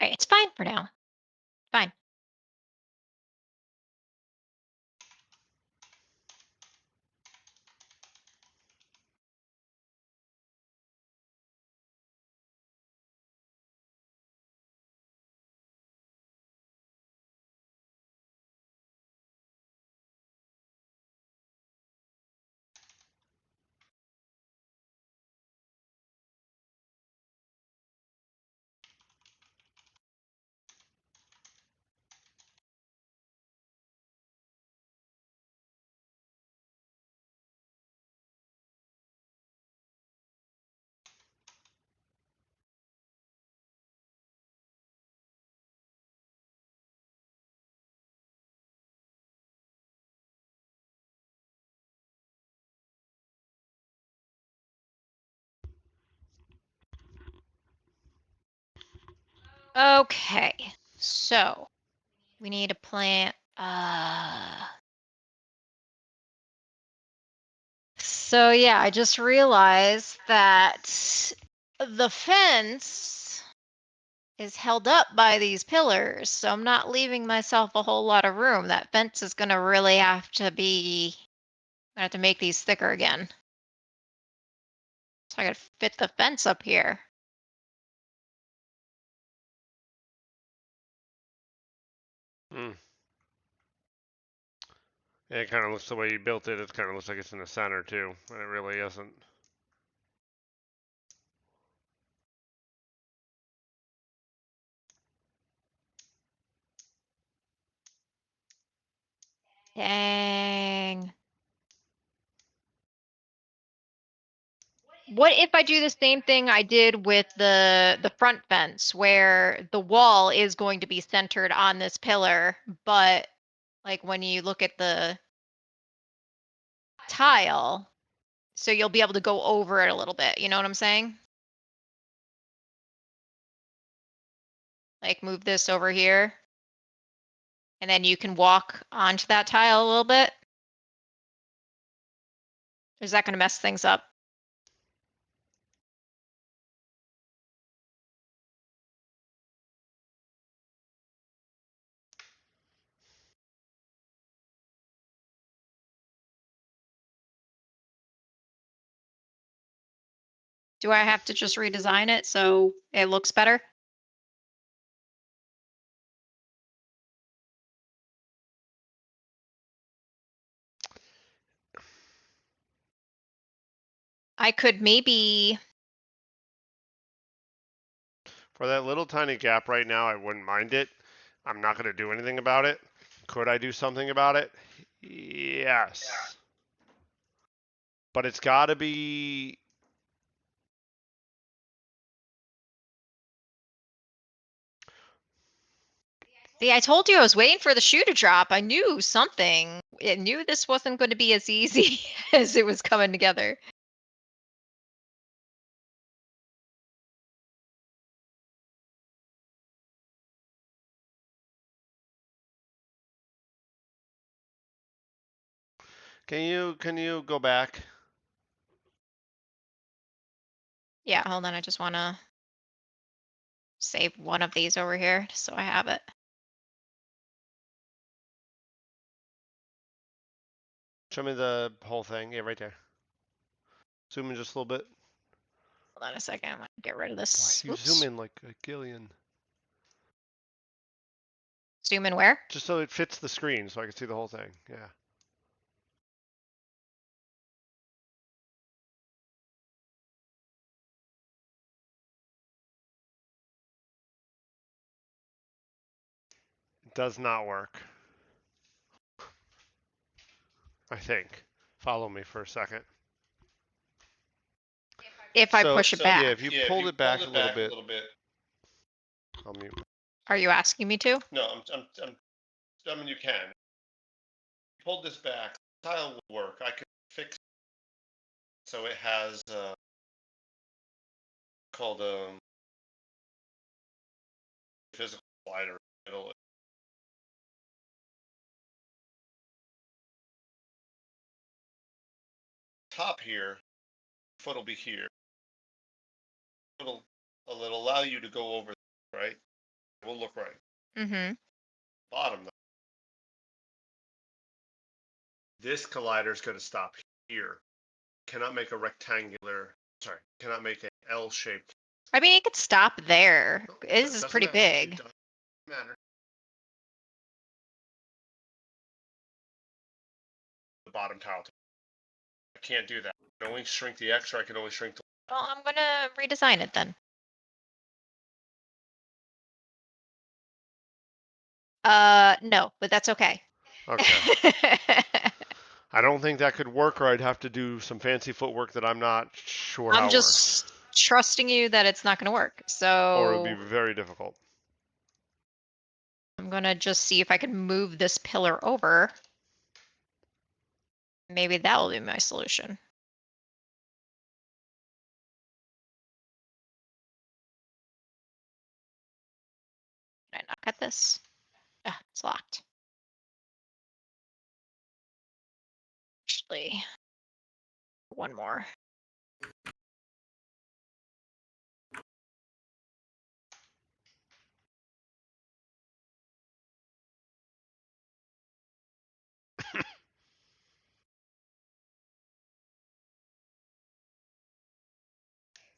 right, it's fine for now. Fine. Okay, so we need a plant. So yeah, I just realized that the fence is held up by these pillars, so I'm not leaving myself a whole lot of room. That fence is gonna really have to be. I have to make these thicker again. So I gotta fit the fence up here. Hmm. Yeah, it kind of looks the way you built it. It kind of looks like it's in the center too, and it really isn't. Dang. What if I do the same thing I did with the front fence, where the wall is going to be centered on this pillar, but like when you look at the tile, so you'll be able to go over it a little bit. You know what I'm saying? Like move this over here, and then you can walk onto that tile a little bit. Or is that going to mess things up? Do I have to just redesign it so it looks better? I could maybe. For that little tiny gap right now, I wouldn't mind it. I'm not going to do anything about it. Could I do something about it? Yes. But it's got to be. See, I told you I was waiting for the shoe to drop. I knew something. I knew this wasn't going to be as easy as it was coming together. Can you go back? Yeah, hold on. I just want to save one of these over here just so I have it. Show me the whole thing. Yeah, right there. Zoom in just a little bit. Hold on a second. I'm going to get rid of Boy, this. you Oops. zoom in like a Gillian. Zoom in where? Just so it fits the screen so I can see the whole thing. Yeah. It does not work. I think. Follow me for a second. If I push it back. Yeah, if you pulled it back a little bit. I'll mute. Are you asking me to? No, I mean, you can. Pulled this back. Tile will work. I could fix it so it has called physical slider. It'll top here. Foot will be here. It'll allow you to go over, right? We'll look right. Mm-hmm. Bottom though. This collider is going to stop here. Cannot make a rectangular. Sorry, cannot make an L-shaped. I mean, it could stop there. No, This is doesn't pretty matter. It big. doesn't matter. The bottom tile. I can't do that. I can only shrink the X, or I can only shrink the. Well, I'm gonna redesign it then. No, but that's okay. Okay. I don't think that could work, or I'd have to do some fancy footwork that I'm not sure how I'm works. just trusting you that it's not gonna work. Or it would So be very difficult. I'm gonna just see if I can move this pillar over. Maybe that will be my solution. Can I not cut this? Ah, it's locked. Actually, one more.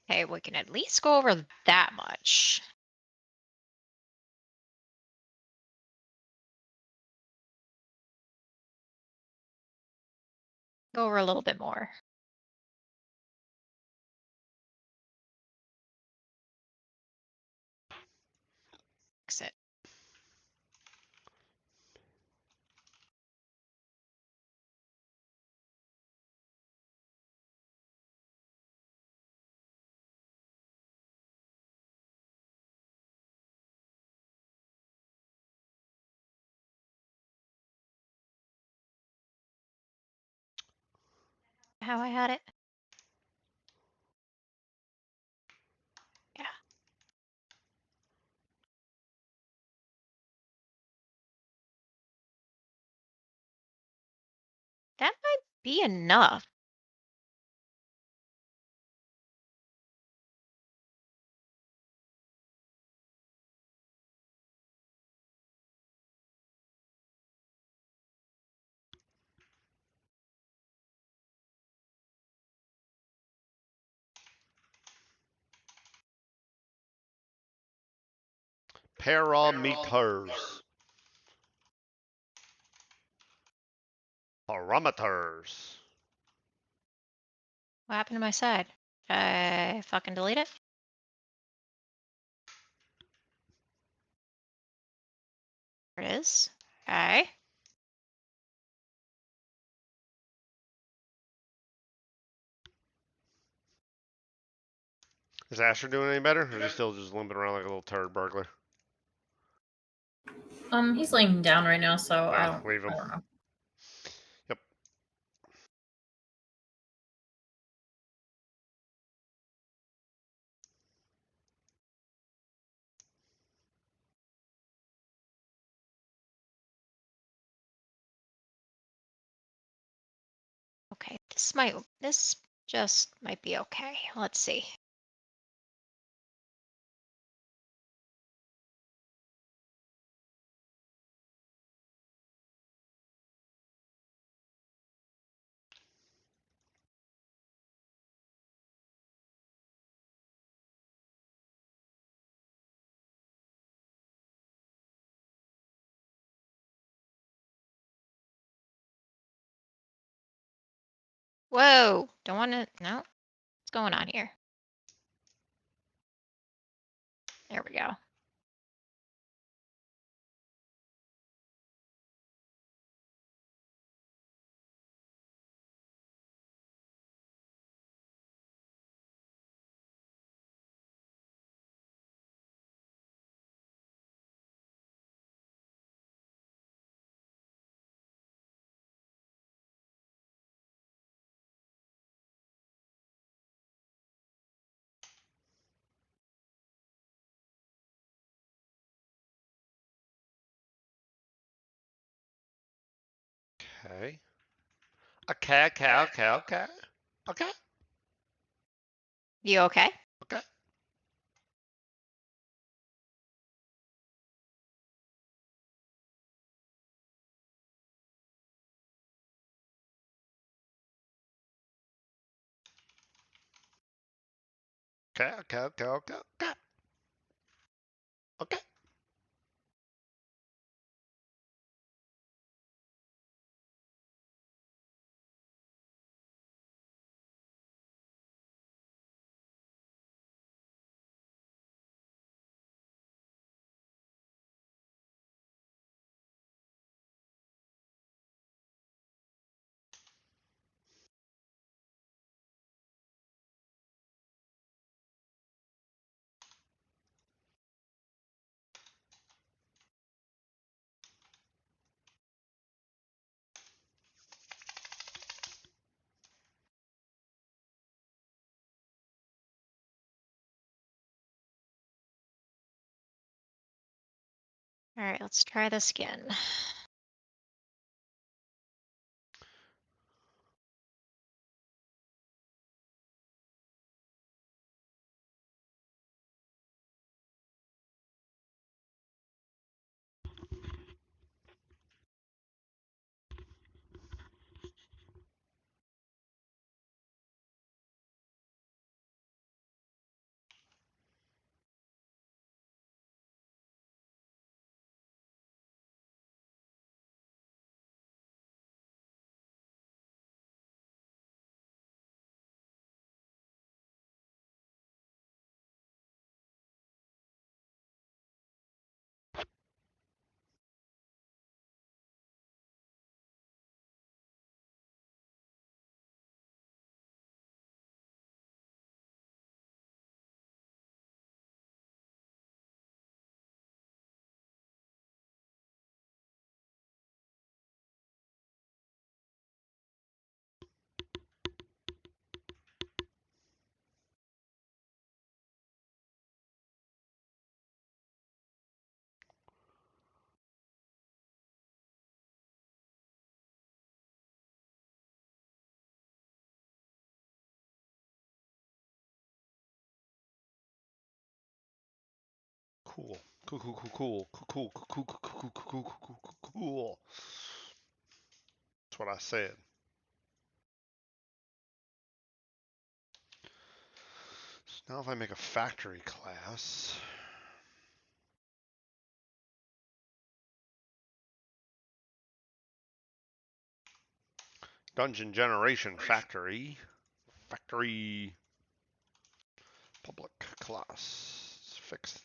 Okay, we can at least go over that much. Go over a little bit more. Exit. How I had it? Yeah. That might be enough. Parameters. Parameters. What happened to my side? Did I fucking delete it? There it is. Okay. Is Asher doing any better, or is he still just limping around like a little turd burglar? He's laying down right now, so Leave him. I don't know. Yep. Okay, this just might be okay. Let's see. Whoa, don't want to, no. What's going on here? There we go. Okay. Okay. You okay? Okay. Okay, okay, okay, okay, okay. Okay. All right, let's try this again. Cool. Cool, cool, cool, cool, cool, cool, cool, cool, cool, cool, cool, cool, cool. That's what I said. So now if I make a factory class, dungeon generation factory, factory public class. Let's fix the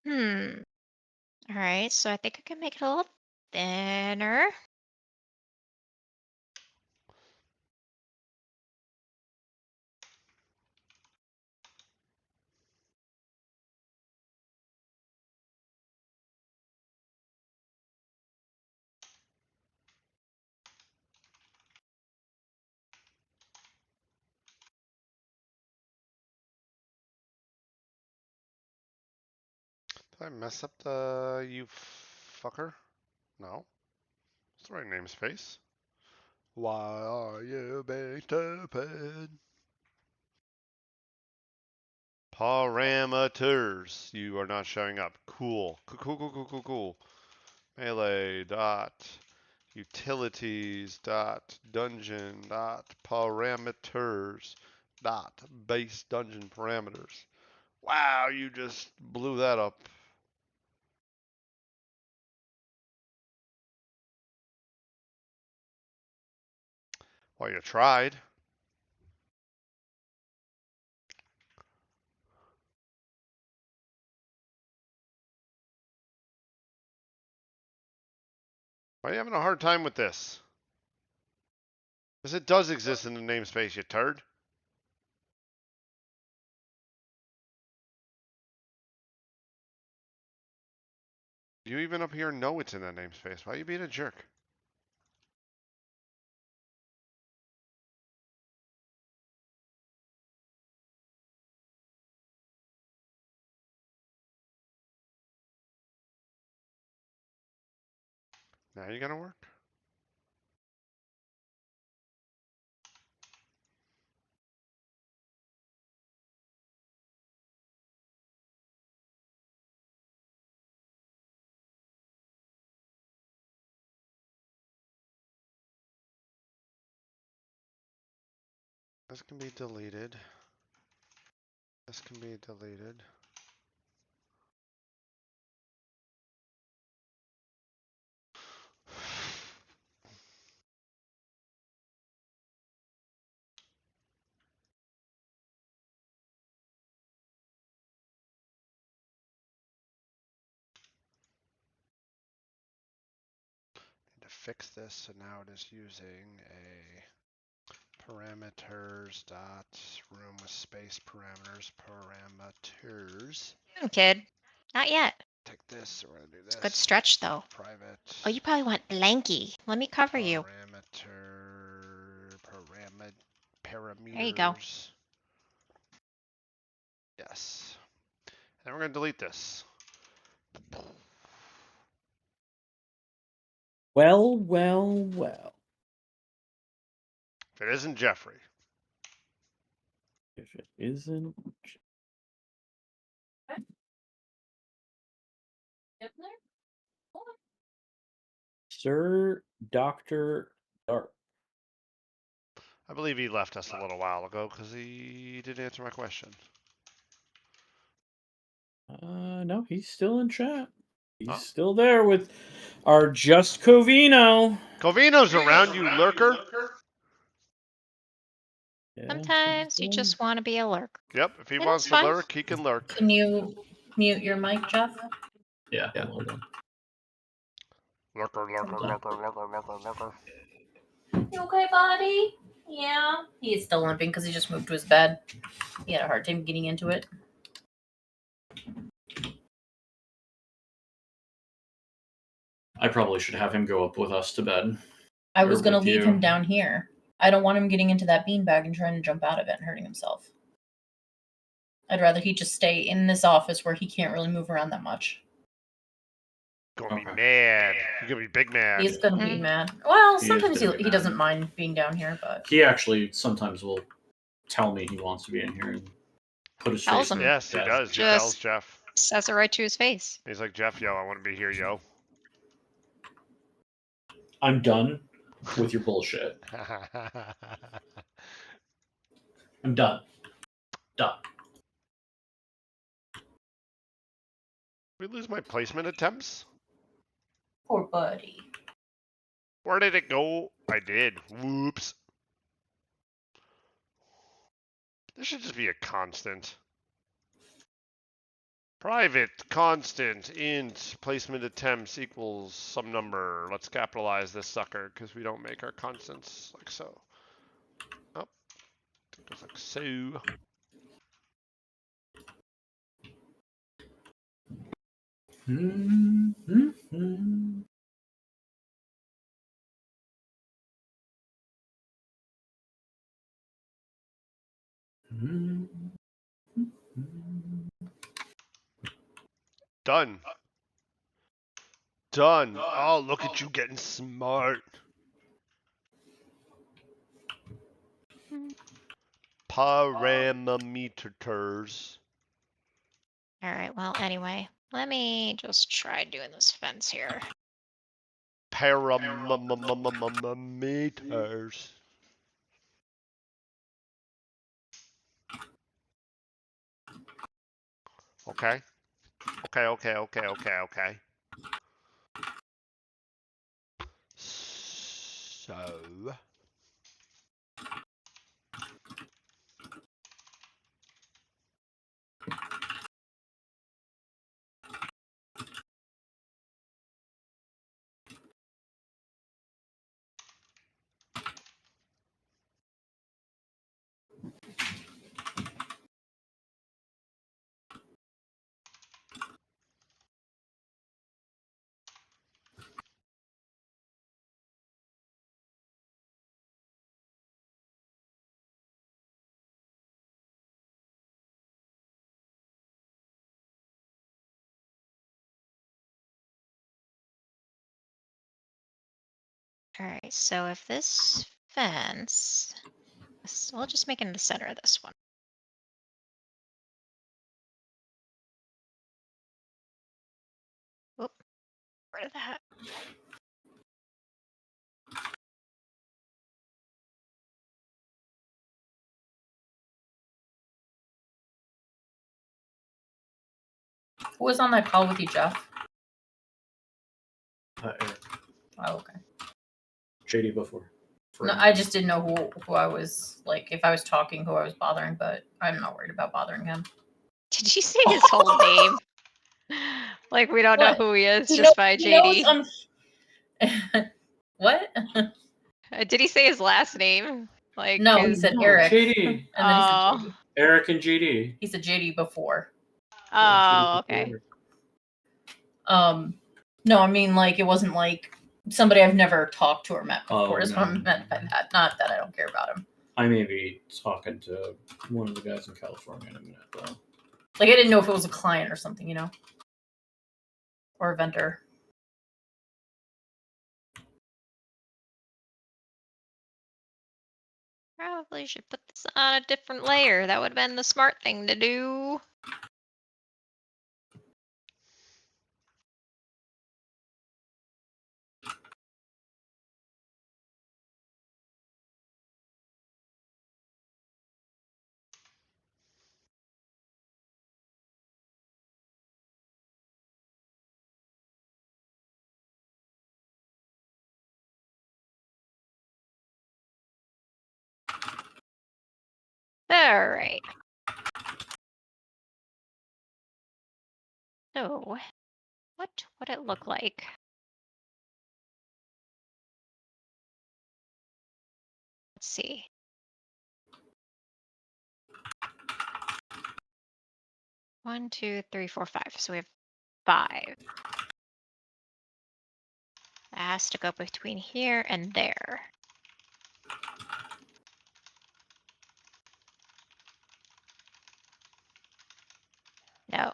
All right, so I think I can make it a little thinner. Did I mess up the you fucker? No. It's the right namespace. Why are you being stupid? Parameters. You are not showing up. Cool. Cool, cool, cool, cool, cool, cool. Melee dot utilities dot dungeon dot parameters dot base dungeon parameters. Wow, you just blew that up. Well, you tried. Why are you having a hard time with this? Because it does exist in the namespace, you turd. You even up here know it's in that namespace. Why are you being a jerk? Now you gonna work? This can be deleted. This can be deleted. Need to fix this, so now it is using a parameters dot room with space parameters parameters. Kid. Not yet. Take this, so we're gonna do It's this. a good stretch though. Private. Oh, you probably want blanky. Let me cover you. Parameters. There you go. Yes. And we're gonna delete this. Well, well, well. If it isn't Jeffrey. If it isn't Sir Dr. Dark. I believe he left us a little while ago because he didn't answer my question. No, he's still in chat. He's Oh. still there with our Just Covino. Covino's around, you lurker. Yeah, Sometimes you just want to be a lurk. Yep, if he And wants it's to fine. lurk, he can lurk. Can you mute your mic, Jeff? Yeah. Hold on. Lurker, lurker, lurker, lurker, lurker, lurker. You okay, buddy? Yeah. He is still limping because he just moved to his bed. He had a hard time getting into it. I probably should have him go up with us to bed. I was Or going to with leave you. him down here. I don't want him getting into that beanbag and trying to jump out of it and hurting himself. I'd rather he just stay in this office where he can't really move around that much. Gonna be mad. He's gonna be big mad. He's going to be Mhm. mad. Well, He is sometimes gonna be he mad. doesn't mind being down here, but He actually sometimes will tell me he wants to be in here and put his Tells face in him. it. Yes, he does. He Just- tells Jeff. Says it right to his face. He's like, Jeff, yo, I want to be here, yo. I'm done with your bullshit. I'm done. Done. We lose my placement attempts? poor buddy. Where did it go? I did. Whoops. This should just be a constant. Private constant int placement attempts equals some number. Let's capitalize this sucker because we don't make our constants like so. Oh, it goes like so. Done. Done. Oh, look at you getting smart. Parameters. All right. Well, anyway, let me just try doing this fence here. Parameters. Okay. Okay. So. All right, so if this fence, we'll just make it in the center of this one. Whoop, rid of that. Who was on that call with you, Jeff? Eric, Oh, okay. JD before. No, I just didn't know who I was, like, if I was talking, who I was bothering, but I'm not worried about bothering him. Did you say his whole name? Like we don't know What? who he is He just by he JD. knows, what? Did he say his last name? Like No, he his... said Eric. JD. And then he said Oh. JD. Eric and JD. He said JD before. Oh, okay. No, I mean, like, it wasn't like somebody I've never talked to or met before is what I meant by that. Not that I don't care about him. I may be talking to one of the guys in California in a minute, though. Like, I didn't know if it was a client or something, you know? Or a vendor. Probably should put this on a different layer. That would have been the smart thing to do. All right. So, what would it look like? Let's see. One, two, three, four, five. So we have 5. That has to go between here and there. No.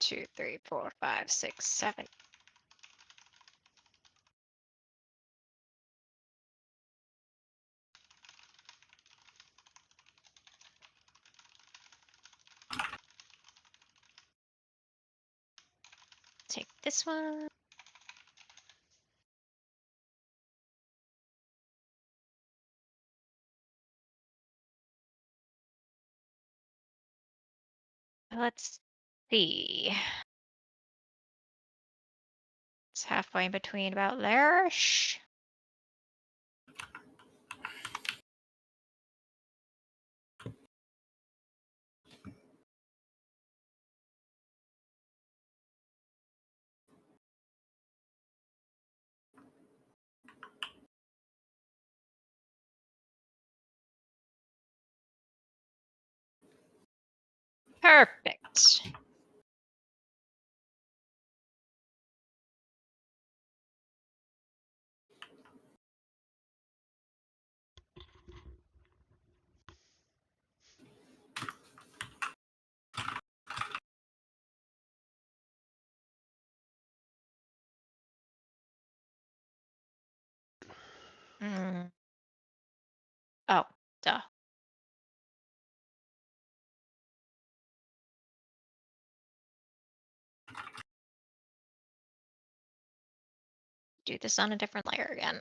2, 3, 4, 5, 6, 7. Take this one. Let's see. It's halfway in between about there-ish. Perfect. Mm. Oh, duh. Do this on a different layer again.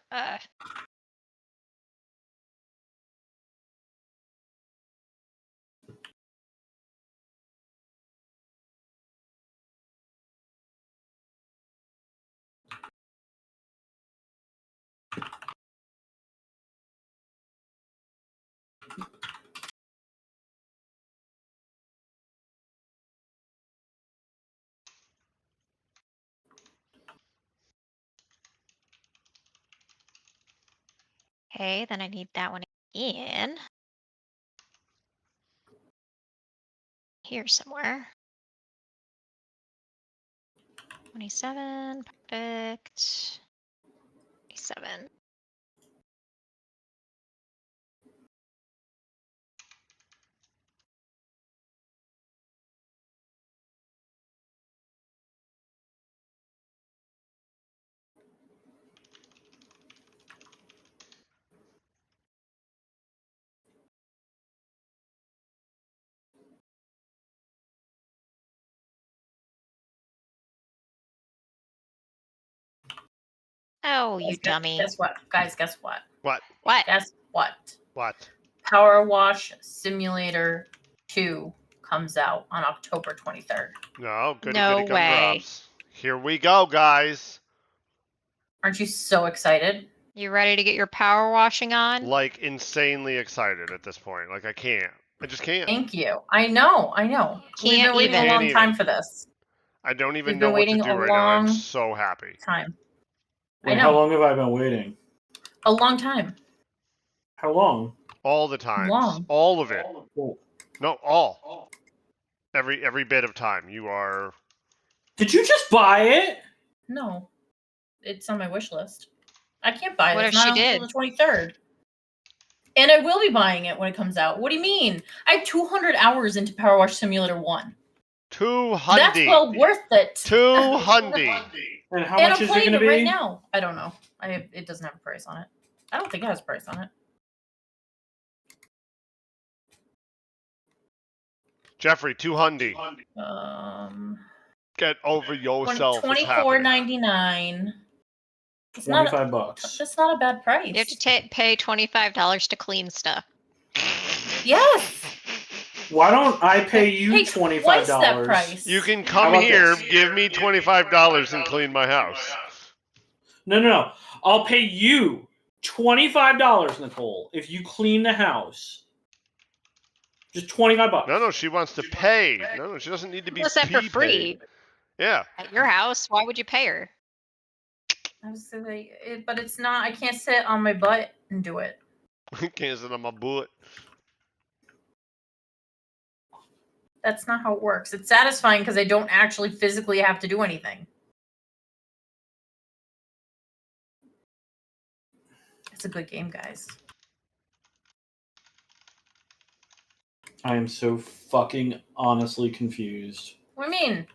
Okay, then I need that one again. Here somewhere. 27, perfect. 27. Oh, you dummy. Guess what? Guys, guess what? What? What? Guess what? What? Power Wash Simulator 2 comes out on October 23rd. No, goody No goody way. gumdrops. Here we go, guys. Aren't you so excited? You ready to get your power washing on? Like insanely excited at this point. Like I can't. I just can't. Thank you. I know. We've Can't been waiting even. a long Can't time even. for this. I don't even We've know been what to waiting do a right now. I'm long so happy. time. Wait, I how know. long have I been waiting? A long time. How long? All the times. Long. All of it. Well, No, all. Every bit of time. You are. did you just buy it? No. It's on my wish list. I can't buy it. What It's if she not until did? the 23rd. And I will be buying it when it comes out. What do you mean? I have 200 hours into Power Wash Simulator 1. 200. That's well worth it. 200. And how And much I'm is it playing going to it be? right now. I don't know. It doesn't have a price on it. I don't think it has a price on it. Jeffrey, 200. Get over yourself. It's happening. $24.99. It's not. $25. That's not a bad price. You have to pay $25 to clean stuff. Yes. Why don't I pay you Pay $25? twice that price. You can How come about here, this? give me $25 and clean my house. No. I'll pay you $25, Nicole, if you clean the house. Just $25. No, she wants to pay. No, she doesn't need to be What's that for paid. free? Yeah. At your house, why would you pay her? I was like, but it's not. I can't sit on my butt and do it. Can't sit on my butt. That's not how it works. It's satisfying because I don't actually physically have to do anything. It's a good game, guys. I am so fucking honestly confused. What do you mean?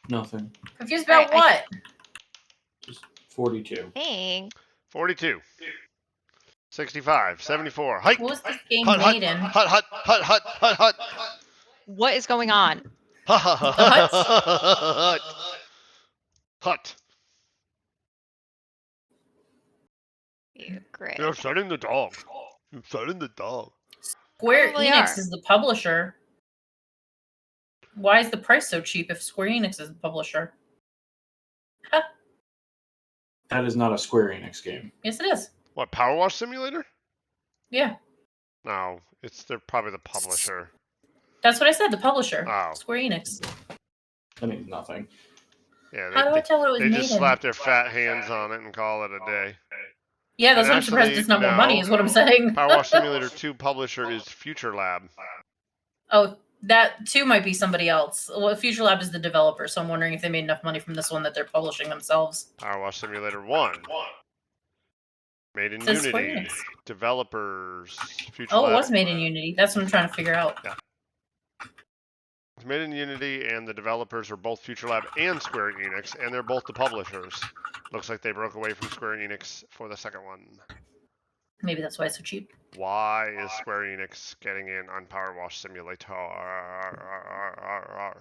Nothing. Confused about what? Just 42. Dang. 42. 65. 74. Hike. What was this game Hut, made hut, in? hut, hut, hut, hut, hut, hut. What is going on? Hut, hut, hut, hut. Hut. You great. You're setting the dog. You're setting the dog. Square Probably Enix are. is the publisher. Why is the price so cheap if Square Enix is the publisher? That is not a Square Enix game. Yes, it is. What, Power Wash Simulator? Yeah, No, they're probably the publisher. that's what I said. The publisher, Oh. Square Enix. That means nothing. Yeah, How do I tell what it was they made just in? slap their fat hands on it and call it a day. Yeah, that's And what I'm surprised actually, it's not more no. money. Is what I'm saying. Power Wash Simulator 2 publisher is Future Lab. Oh, that too might be somebody else. Well, Future Lab is the developer, so I'm wondering if they made enough money from this one that they're publishing themselves. Power Wash Simulator 1. Made in Says Square Unity. Enix. Developers. Future Oh, Lab. it was made in Unity. That's what I'm trying to figure out. It's made in Unity, and the developers are both Future Lab and Square Enix, and they're both the publishers. Looks like they broke away from Square Enix for the second one. Maybe that's why it's so cheap. Why is Square Enix getting in on Power Wash Simulator?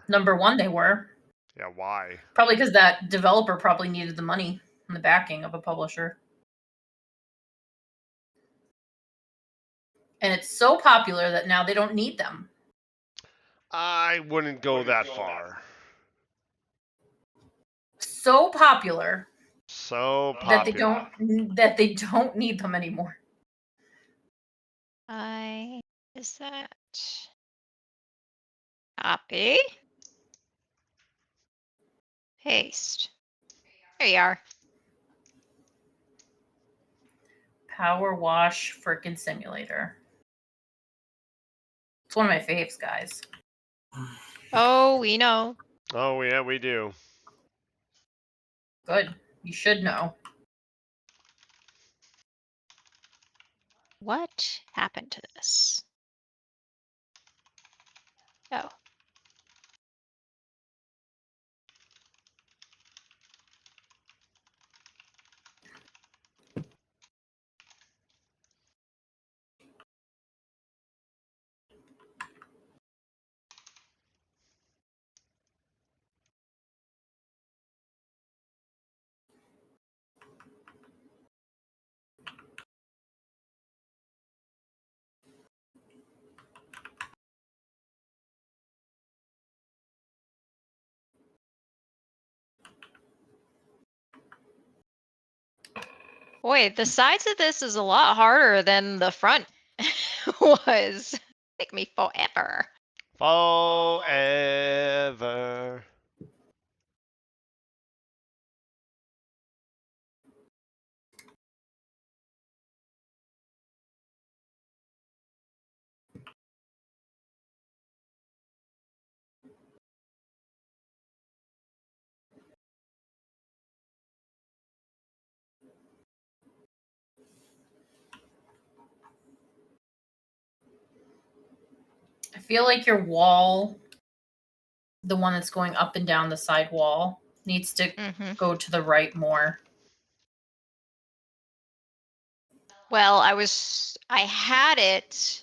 Number one, they were. Yeah, why? Probably because that developer probably needed the money and the backing of a publisher. And it's so popular that now they don't need them. I wouldn't go that far. So popular So that popular. they don't need them anymore. Is that copy? Paste. There you are. Power Wash frickin' Simulator. It's one of my faves, guys. Oh, we know. Oh, yeah, we do. Good. You should know. What happened to this? Oh. Boy, the sides of this is a lot harder than the front was. Take me forever. Forever. I feel like your wall, the one that's going up and down the side wall, needs to go to the right more. Well, I had it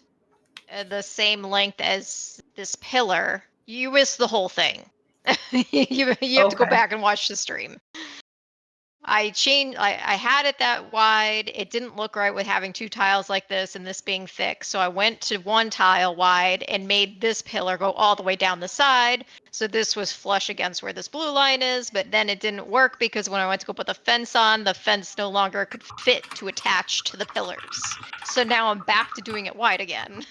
the same length as this pillar. You missed the whole thing. you have to go Okay. back and watch the stream. I had it that wide. It didn't look right with having two tiles like this and this being thick. So I went to one tile wide and made this pillar go all the way down the side. So this was flush against where this blue line is, but then it didn't work because when I went to go put the fence on, the fence no longer could fit to attach to the pillars. So now I'm back to doing it wide again.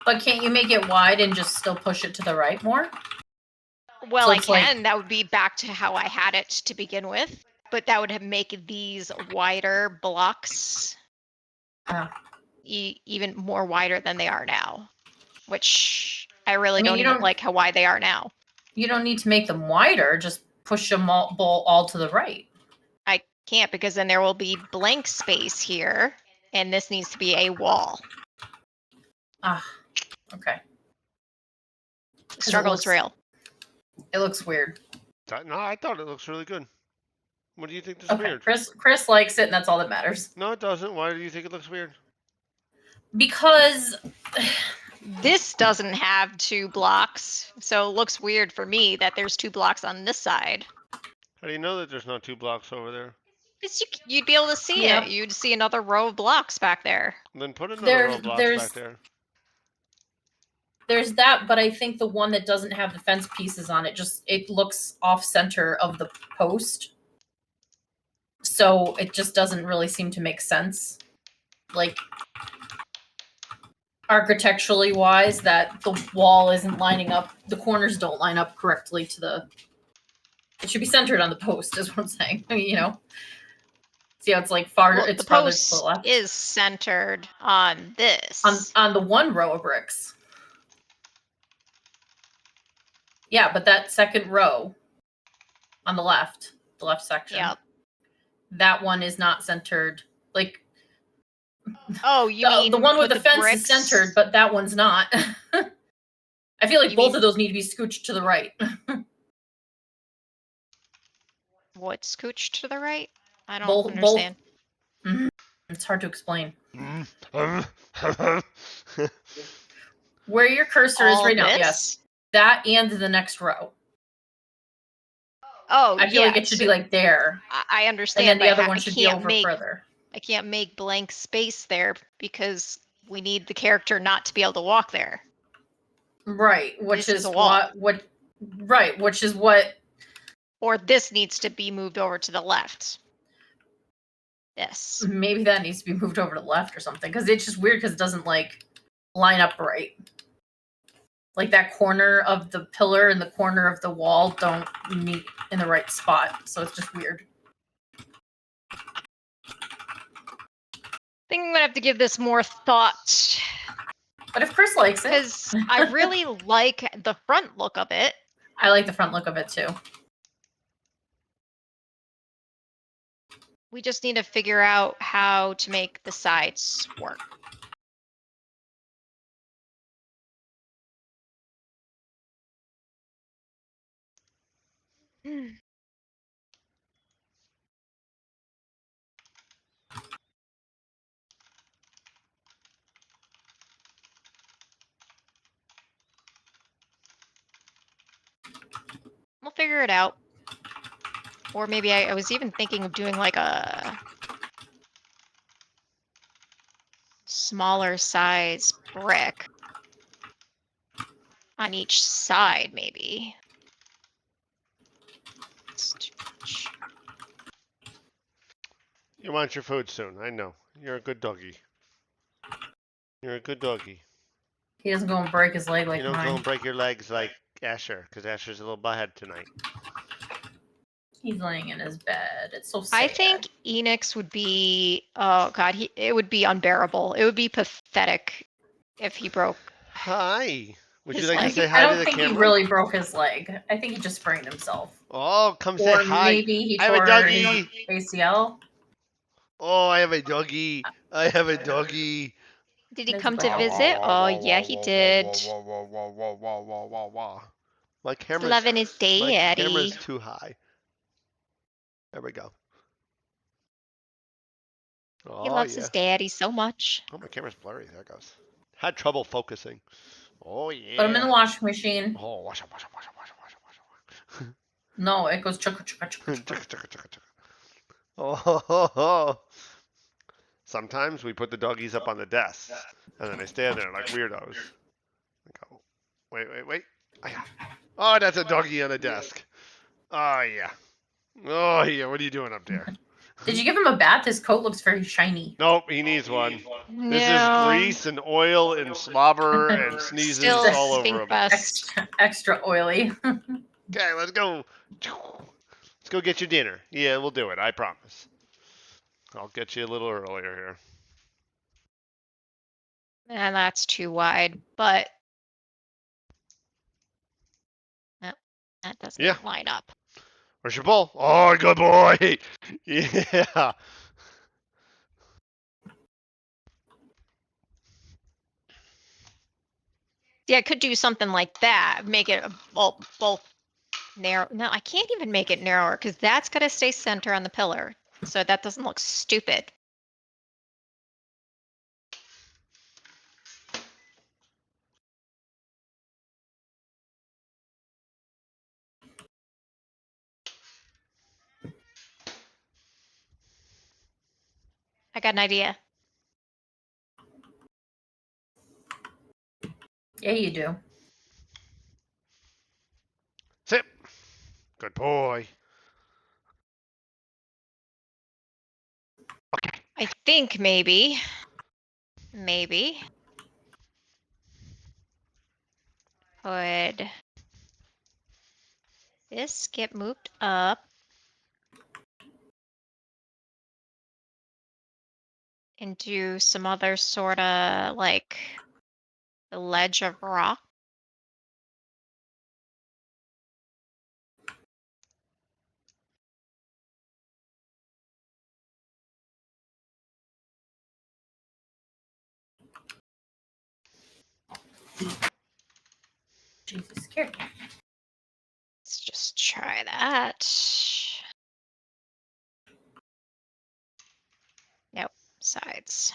But can't you make it wide and just still push it to the right more? Well, So I it's like- can. That would be back to how I had it to begin with. But that would have make these wider blocks even more wider than they are now. Which I really I mean, don't you even don't- like how wide they are now. You don't need to make them wider. Just push them all to the right. I can't because then there will be blank space here. And this needs to be a wall. Okay. The struggle is real. It looks weird. No, I thought it looks really good. What do you think is Okay, weird? Chris likes it, and that's all that matters. No, it doesn't. Why do you think it looks weird? Because This doesn't have two blocks. So it looks weird for me that there's two blocks on this side. How do you know that there's not two blocks over there? Because you'd be able to see Yep. it. You'd see another row of blocks back there. Then put another row of blocks there's- back there. there's that, but I think the one that doesn't have the fence pieces on it it looks off center of the post. So it just doesn't really seem to make sense. Like architecturally wise, that the wall isn't lining up, the corners don't line up correctly to the. It should be centered on the post, is what I'm saying. I mean, you know. See how it's like farther. Well, it's the farther to post the left. is centered on this. On the one row of bricks. Yeah, but that second row on the left section. Yep. That one is not centered. Like Oh, you mean the one with the fence bricks? is centered, but that one's not. I feel like You both mean- of those need to be scooched to the right. What scooched to the right? I don't Both- understand. It's hard to explain. Where your cursor is All right now, this? yes. That and the next row. Oh, I feel yeah, like it should be so like there. I understand. And then the but other one should be over further. I can't make blank space there because we need the character not to be able to walk there. Right, which This is is a wall. which is what Or this needs to be moved over to the left. This. maybe that needs to be moved over to the left or something, because it's just weird because it doesn't like line up right. Like that corner of the pillar and the corner of the wall don't meet in the right spot, so it's just weird. I think I'm gonna have to give this more thought But if Chris likes it, because I really like the front look of it. I like the front look of it too. We just need to figure out how to make the sides work. We'll figure it out. Or maybe I was even thinking of doing like a smaller size brick on each side, maybe. It's too much. You want your food soon. I know. You're a good doggy. You're a good doggy. He doesn't go and break his leg like You don't go mine. and break your legs like Asher, because Asher's a little butthead tonight. He's laying in his bed. It's so sad. I think Enix would be, oh god, it would be unbearable. It would be pathetic if he broke. Hi. Would you His like to leg. say I hi to don't the think camera? he really broke his leg. I think he just sprained himself. Oh, come say Or hi. maybe he I have a tore doggy. his ACL. Oh, I have a doggy. I have a doggy. Did he There's come to Bow. visit? Oh yeah, he did. My He's camera's loving his my daddy. camera's too high. There we go. He Oh loves yeah. his daddy so much. Oh, my camera's blurry. There it goes. Had trouble focusing. Oh yeah. Put him in the washing machine. Oh, wash up, wash up, wash up, wash up, wash up, wash up. No, it goes chugga chugga chugga. Chugga, chugga, chugga, chugga. Oh, ho, ho, ho. Sometimes we put the doggies up on the desks, and then they stand there like weirdos. Go. Wait, wait, wait. Oh, that's a doggy on a desk. Oh yeah. Oh yeah. What are you doing up there? Did you give him a bath? His coat looks very shiny. Nope, he needs one. This is No. grease and oil and slobber and sneezes Still all over stink him. fest. Extra oily. Okay, let's go. Let's go get your dinner. Yeah, we'll do it. I promise. I'll get you a little earlier here. And that's too wide, but no, that doesn't Yeah. line up. Where's your bowl? Oh, good boy. Yeah. Yeah, I could do something like that. Make it both narrow. No, I can't even make it narrower because that's got to stay center on the pillar. So that doesn't look stupid. I got an idea. Yeah, you do. Sit. Good boy. Okay. I think maybe could this get moved up and do some other sort of like the ledge of rock? Jesus, scared me. Let's just try that. Nope, sides.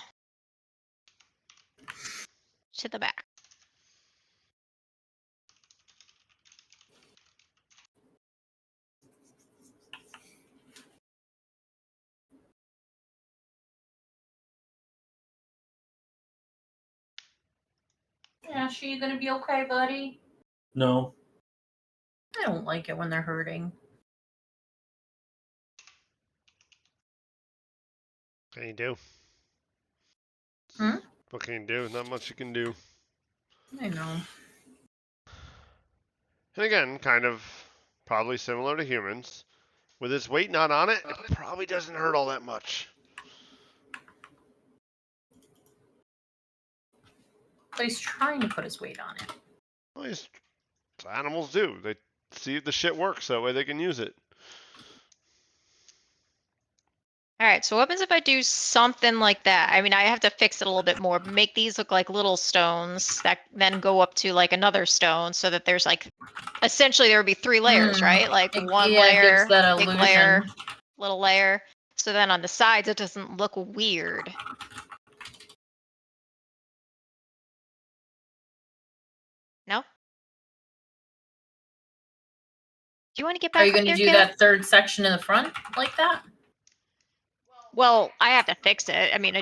To the back. Ash, are you gonna be okay, buddy? No. I don't like it when they're hurting. What can you do? Hmm? What can you do? Not much you can do. I know. And again, kind of probably similar to humans. With his weight not on it, it probably doesn't hurt all that much. But he's trying to put his weight on it. Well, animals do. They see if the shit works, that way they can use it. All right, so what happens if I do something like that? I mean, I have to fix it a little bit more, but make these look like little stones that then go up to like another stone so that there's like, essentially there would be 3 layers, right? Like one Yeah, it layer, gives that big illusion. layer, little layer. So then on the sides, it doesn't look weird. No? Do you want to get back Are you up gonna there, do kiddo? that third section in the front like that? Well, I have to fix it. I mean,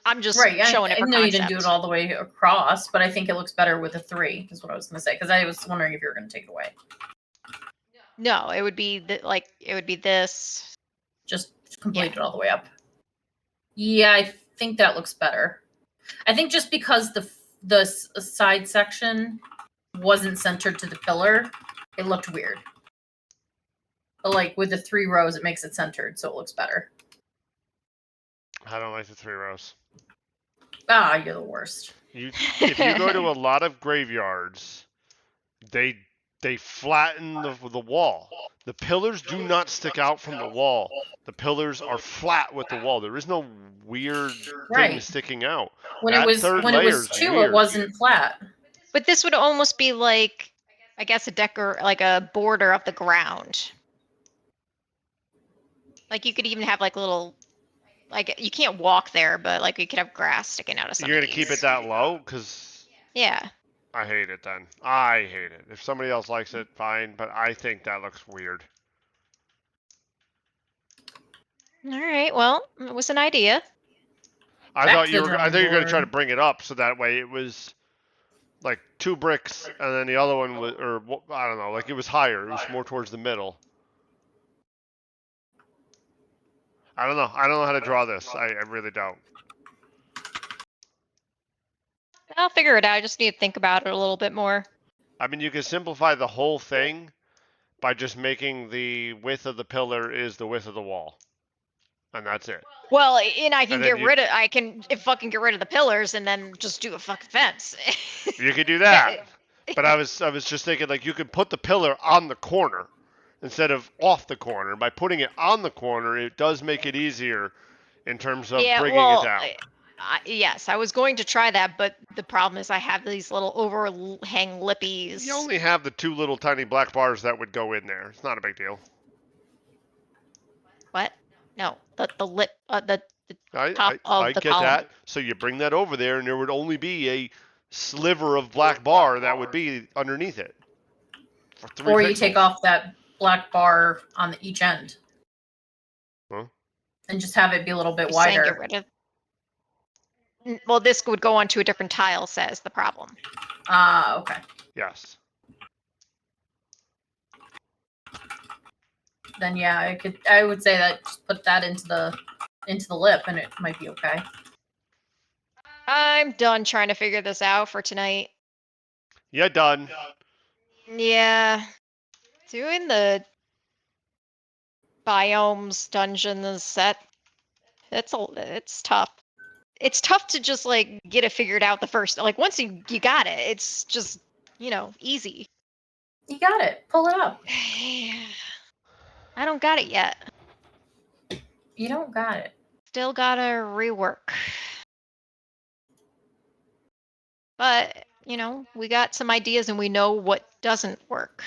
I'm just Right. showing it I for know you didn't do it concept. all the way across, but I think it looks better with a 3. Is what I was gonna say because I was wondering if you were gonna take it away. No, it would be it would be this. Just complete it all the way up. Yeah, I think that looks better. I think just because the side section wasn't centered to the pillar, it looked weird. But like with the 3 rows, it makes it centered, so it looks better. I don't like the 3 rows. Ah, you're the worst. If you go to a lot of graveyards, they flatten the wall. The pillars do not stick out from the wall. The pillars are flat with the wall. There is no weird thing sticking out. When that it was third when it layer's was 2, weird. it wasn't flat. But this would almost be like, I guess, like a border of the ground. Like you could even have like little, like you can't walk there, but like you could have grass sticking out of some. You're gonna keep it that low, cause yeah. I hate it then. I hate it. If somebody else likes it, fine. But I think that looks weird. All right. Well, it was an idea. I thought you were gonna try to bring it up so that way it was like 2 bricks and then the other one was, or I don't know, like it was higher. It was more towards the middle. I don't know. I don't know how to draw this. I really don't. I'll figure it out. I just need to think about it a little bit more. I mean, you can simplify the whole thing by just making the width of the pillar is the width of the wall, and that's it. Well, and I can fucking get rid of the pillars and then just do a fucking fence. You could do that, but I was just thinking like you could put the pillar on the corner instead of off the corner. By putting it on the corner, it does make it easier in terms of bringing it down. Yes, I was going to try that, but the problem is I have these little overhang lippies. You only have the 2 little tiny black bars that would go in there. It's not a big deal. What? No, the lip, the top of I the get column. that. So you bring that over there, and there would only be a sliver of black bar that would be underneath it. For 3 or pixels. you take off that black bar on each end. Huh? And just have it be a little bit You're saying wider. get rid of. Well, this would go onto a different tile, says the problem. Ah, okay. Yes. Then yeah, I would say that just put that into the lip and it might be okay. I'm done trying to figure this out for tonight. Yeah, done. Yeah. Doing the biomes dungeon set, it's tough. It's tough to just like get it figured out the first, like once you got it, it's just, easy. You got it. Pull it up. I don't got it yet. You don't got it. Still gotta rework. But, we got some ideas and we know what doesn't work.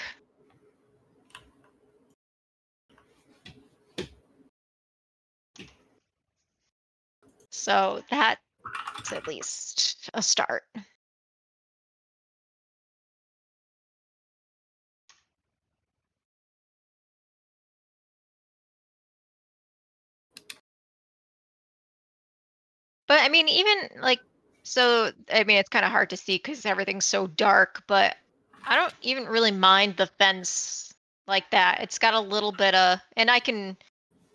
So that's at least a start. But I mean, even like, so, I mean, it's kind of hard to see because everything's so dark, but I don't even really mind the fence like that. It's got a little bit of, and I can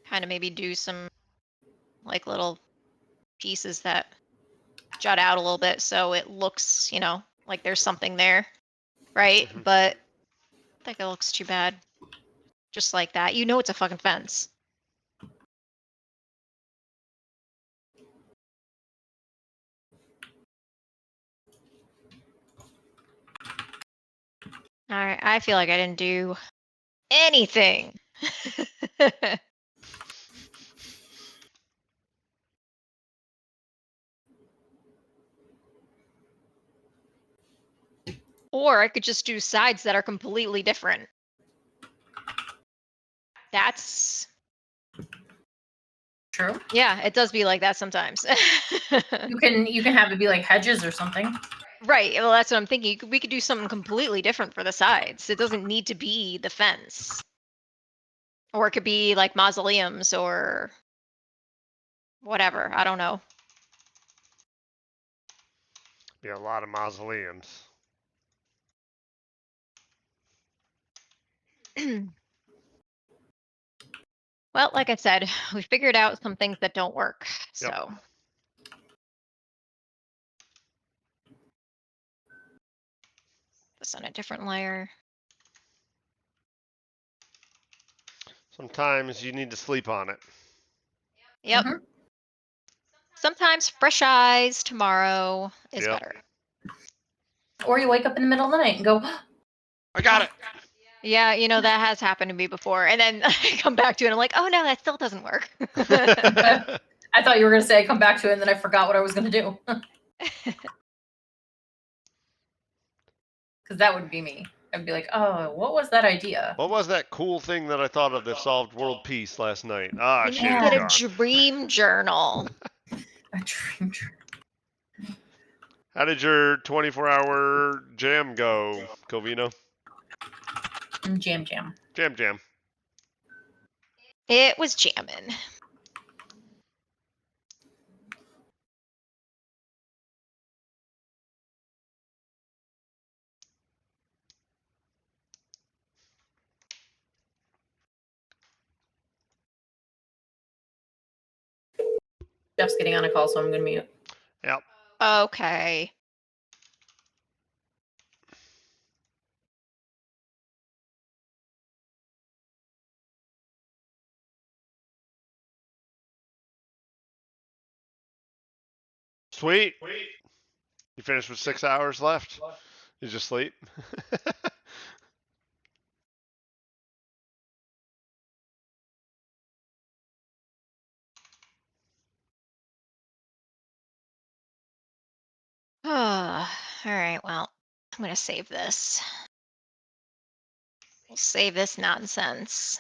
kind of maybe do some like little pieces that jut out a little bit so it looks, like there's something there, right? Mhm. But I don't think it looks too bad. Just like that. It's a fucking fence. All right, I feel like I didn't do anything. Or I could just do sides that are completely different. That's True. Yeah, it does be like that sometimes. You can have it be like hedges or something. Right. Well, that's what I'm thinking. We could do something completely different for the sides. It doesn't need to be the fence. Or it could be like mausoleums or whatever. I don't know. Be a lot of mausoleums. Well, like I said, we figured out some things that don't work. Yep. So this on a different layer. Sometimes you need to sleep on it. Yep. Mhm. Sometimes fresh eyes tomorrow is Yep. better. Or you wake up in the middle of the night and go, I got it. Yeah, you know, that has happened to me before. And then I come back to it and I'm like, oh no, that still doesn't work. I thought you were going to say I come back to it and then I forgot what I was going to do. Because that would be me. I'd be like, oh, what was that idea? What was that cool thing that I thought of that solved world peace last night? Ah, You shit, need to it's get a gone. dream journal. A dream journal. How did your 24-hour jam go, Covino? Jam. Jam. It was jamming. Jeff's getting on a call, so I'm going to mute. Yep. Okay. Sweet. You finished with 6 hours left. You just sleep. All right, well, I'm going to save this. We'll save this nonsense.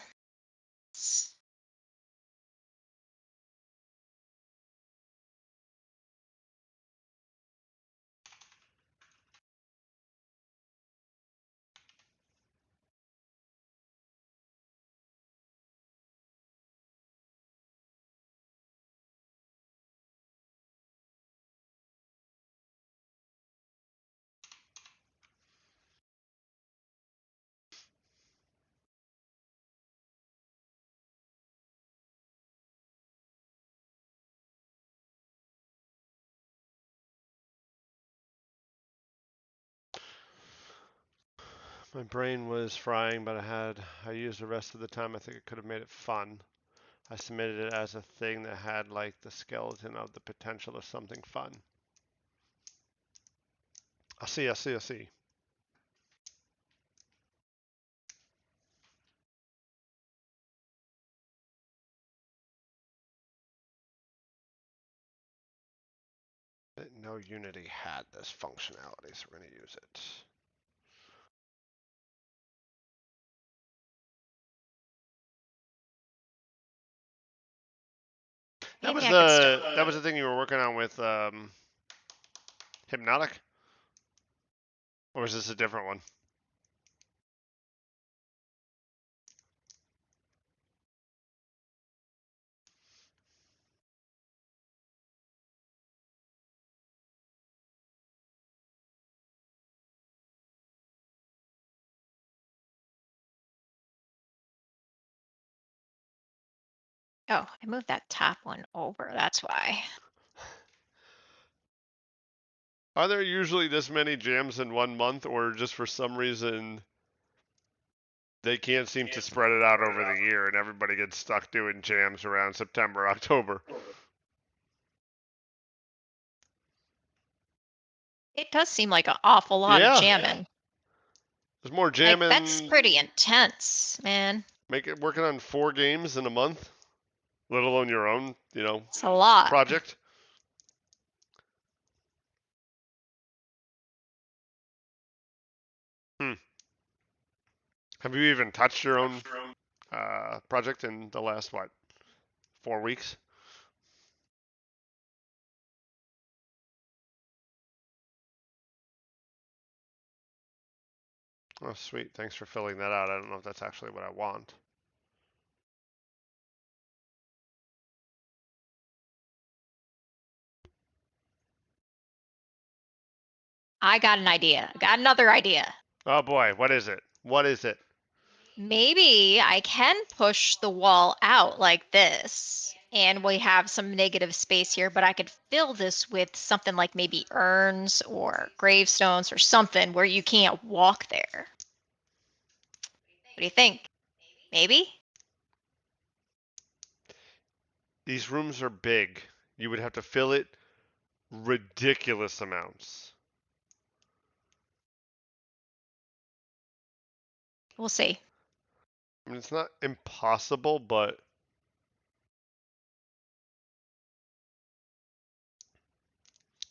My brain was frying, but I used the rest of the time. I think it could have made it fun. I submitted it as a thing that had like the skeleton of the potential of something fun. I see. I didn't know Unity had this functionality, so we're going to use it. That Maybe was I could start. that was the thing you were working on with Hypnotic? Or is this a different one? Oh, I moved that top one over. That's why. Are there usually this many jams in 1 month, or just for some reason they can't seem to spread it out over the year and everybody gets stuck doing jams around September, October? It does seem like an awful lot Yeah. of jamming. There's more Like, jamming. that's pretty intense, man. Make it working on 4 games in a month, let alone your own, It's a lot. project. Have you even touched your own project in the last, 4 weeks? Oh, sweet. Thanks for filling that out. I don't know if that's actually what I want. I got an idea. I got another idea. Oh boy, what is it? What is it? maybe I can push the wall out like this, and we have some negative space here, but I could fill this with something like maybe urns or gravestones or something where you can't walk there. What do you think? Maybe? These rooms are big. You would have to fill it ridiculous amounts. We'll see. I mean, it's not impossible, but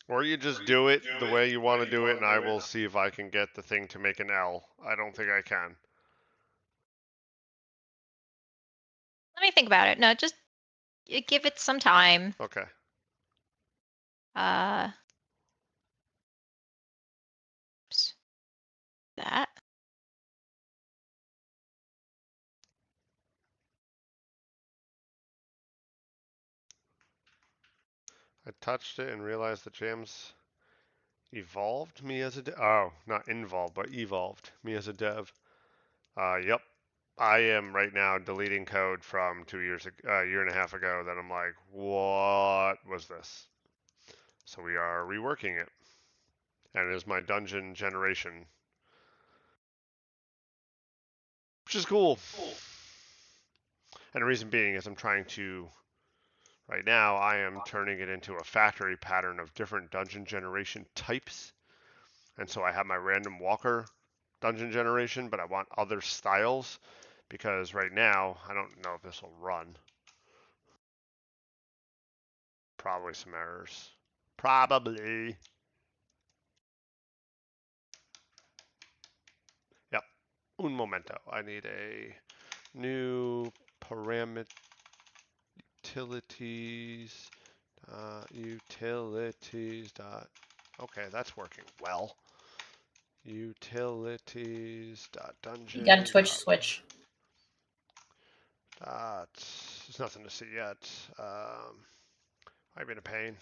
or you just do it the way you want to do it, and I will see if I can get the thing to make an L. I don't think I can. Let me think about it. No, just give it some time. Okay. Oops. That. I touched it and realized the jams evolved me as a dev. Oh, not involved, but evolved me as a dev. Yep. I am right now deleting code from 2 years, a year and a half ago that I'm like, what was this? So we are reworking it. And it is my dungeon generation, which is cool. And the reason being is I'm trying to, right now, I am turning it into a factory pattern of different dungeon generation types. And so I have my random walker dungeon generation, but I want other styles because right now, I don't know if this will run. Probably some errors. Probably. Yep. Un momento. I need a new parameter utilities. Utilities. Okay, that's working well. Utilities. Dungeon. You got a Twitch switch. There's nothing to see yet. I've been a pain.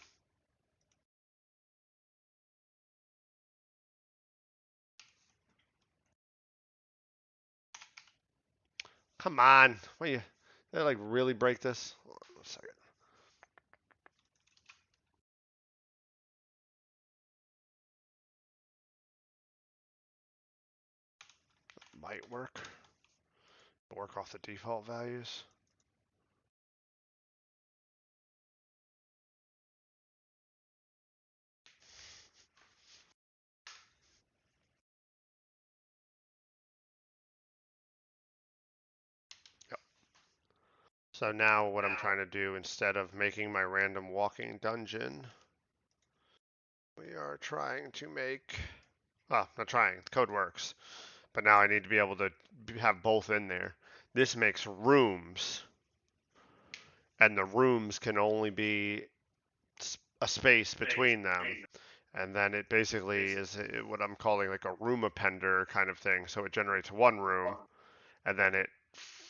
Come on. What you? They like really break this? Hold on a second. Might work. Work off the default values. Yep. So now what I'm trying to do, instead of making my random walking dungeon, we are trying to make, not trying, the code works, but now I need to be able to have both in there. This makes rooms, and the rooms can only be a space between them. And then it basically is what I'm calling like a room appender kind of thing. So it generates one room, and then it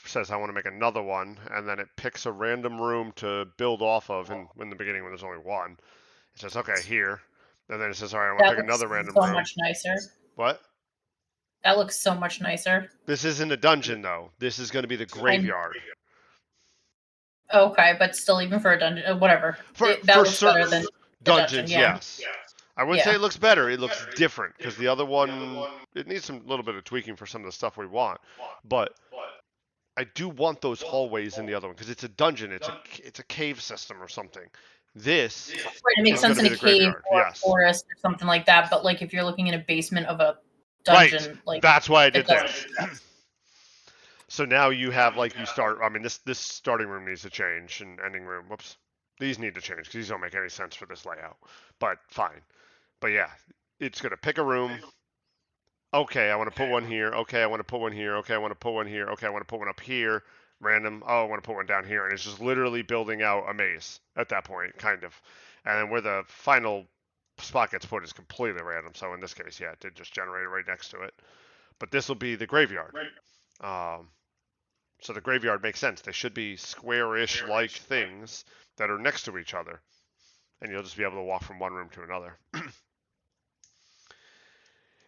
says I want to make another one, and then it picks a random room to build off of in the beginning when there's only one. It says, okay, here. And then it says, all right, I want to That pick looks another random so room. much nicer. What? That looks so much nicer. This isn't a dungeon, though. This is going to be the graveyard. Okay, but still, even for a dungeon, whatever. For That looks better certain than dungeons, dungeon, yeah. yes. I wouldn't say it looks better. It looks different because the other one, it needs some little bit of tweaking for some of the stuff we want. But I do want those hallways in the other one because it's a dungeon. It's a cave system or something. This Right, it makes is sense going in to a be the cave graveyard. or a Yes. forest or something like that. But like, if you're looking in a basement of a Right. dungeon, like That's why I did it doesn't this. make sense. So now you have like you start. I mean, this starting room needs to change and ending room. Whoops. These need to change because these don't make any sense for this layout. But fine. But yeah, it's gonna pick a room. Okay, I want to put one here. Okay, I want to put one here. Okay, I want to put one here. Okay, I want to put one up here. Random. Oh, I want to put one down here, and it's just literally building out a maze at that point, kind of. And then where the final spot gets put is completely random. So in this case, yeah, it did just generate it right next to it. But this will be the graveyard. So the graveyard makes sense. They should be square-ish like things that are next to each other, and you'll just be able to walk from one room to another. And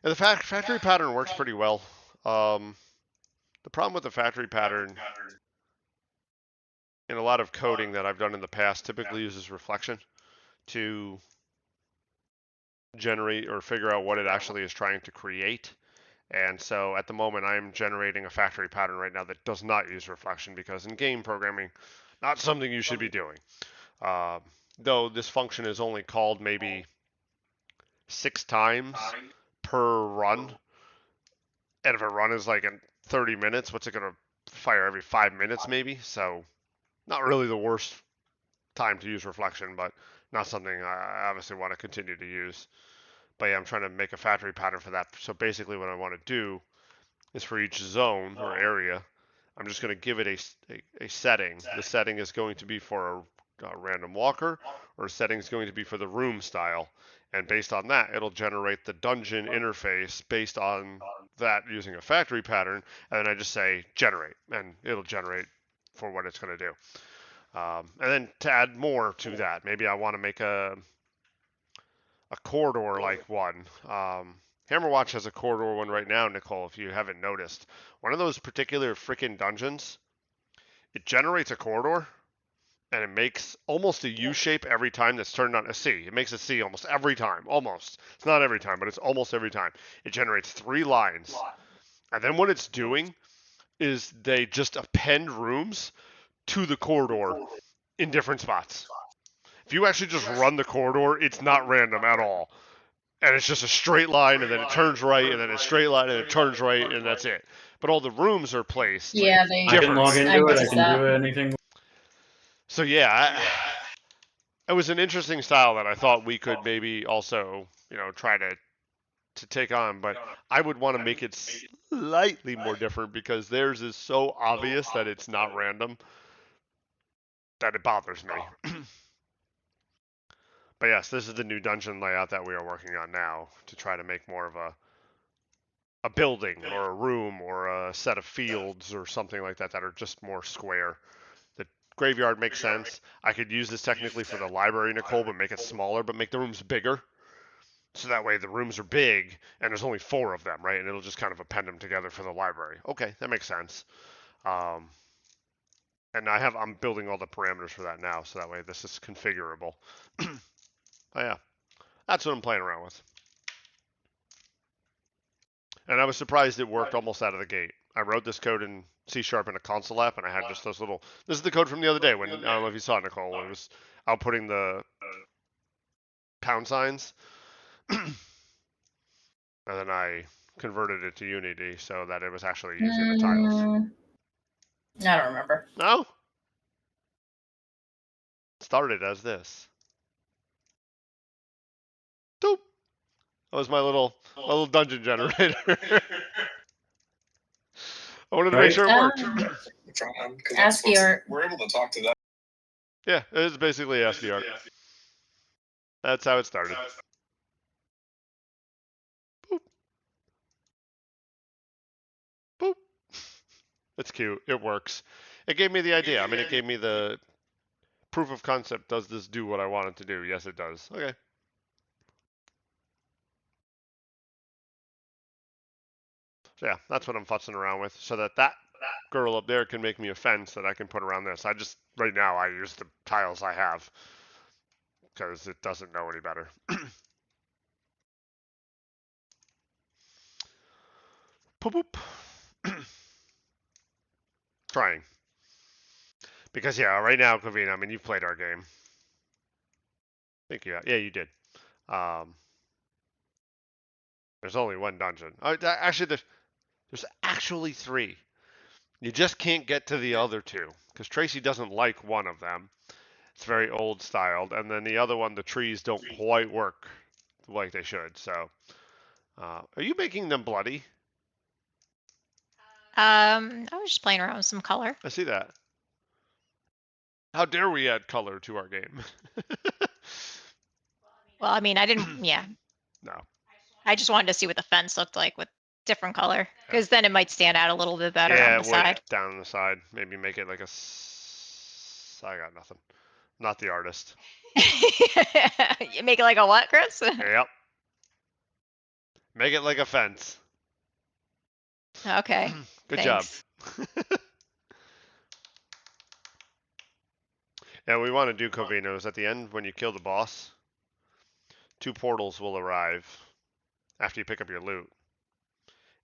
the factory pattern works pretty well. The problem with the factory pattern in a lot of coding that I've done in the past typically uses reflection to generate or figure out what it actually is trying to create. And so at the moment, I'm generating a factory pattern right now that does not use reflection because in game programming, not something you should be doing. Though this function is only called maybe 6 times per run. And if a run is like in 30 minutes, what's it going to fire every 5 minutes maybe? So not really the worst time to use reflection, but not something I obviously want to continue to use. But yeah, I'm trying to make a factory pattern for that. So basically what I want to do is for each zone or area, I'm just going to give it a setting. The setting is going to be for a random walker, or a setting is going to be for the room style. And based on that, it'll generate the dungeon interface based on that using a factory pattern. And then I just say generate, and it'll generate for what it's going to do. And then to add more to that, maybe I want to make a corridor like one. Hammerwatch has a corridor one right now, Nicole, if you haven't noticed. One of those particular freaking dungeons, it generates a corridor, and it makes almost a U shape every time that's turned on a C. It makes a C almost every time. Almost. It's not every time, but it's almost every time. It generates 3 lines. And then what it's doing is they just append rooms to the corridor in different spots. If you actually just run the corridor, it's not random at all. And it's just a straight line, and then it turns right, and then a straight line, and it turns right, and that's it. But all the rooms are placed. Yeah, I can log into it. I noticed can that. do anything. So yeah, it was an interesting style that I thought we could maybe also, try to take on. But I would want to make it slightly more different because theirs is so obvious that it's not random that it bothers me. But yes, this is the new dungeon layout that we are working on now to try to make more of a building or a room or a set of fields or something like that that are just more square. The graveyard makes sense. I could use this technically for the library, Nicole, but make it smaller, but make the rooms bigger. So that way the rooms are big and there's only 4 of them, right? And it'll just kind of append them together for the library. Okay, that makes sense. And I'm building all the parameters for that now, so that way this is configurable. Oh yeah, that's what I'm playing around with. And I was surprised it worked almost out of the gate. I wrote this code in C# in a console app, and I had just those little. This is the code from the other day when I don't know if you saw it, Nicole. It was outputting the pound signs, and then I converted it to Unity so that it was actually using the tiles. I don't remember. No. It started as this. Doop. That was my little dungeon generator. I wanted to make sure it worked. ASCII art. We're able to talk to that. Yeah, it is basically ASCII art. That's how it started. Boop. Boop. It's cute. It works. It gave me the idea. I mean, it gave me the proof of concept. Does this do what I want it to do? Yes, it does. Okay. So yeah, that's what I'm futzing around with, so that girl up there can make me a fence that I can put around this. Right now, I use the tiles I have because it doesn't know any better. Poop poop. Trying. Because yeah, right now, Kavina, I mean, you've played our game. Thank you. Yeah, you did. There's only 1 dungeon. Actually, there's actually 3. You just can't get to the other 2 because Tracy doesn't like one of them. It's very old styled, and then the other one, the trees don't quite work like they should. So, are you making them bloody? I was just playing around with some color. I see that. How dare we add color to our game? Well, I mean, I didn't. Yeah. No. I just wanted to see what the fence looked like with different color, because then it might stand out a little bit better on the side. Down on the side. Maybe make it like a. I got nothing. Not the artist. You make it like a what, Chris? Yep. Make it like a fence. Okay. Good Thanks. job. And we want to do Covinos at the end when you kill the boss. 2 portals will arrive after you pick up your loot.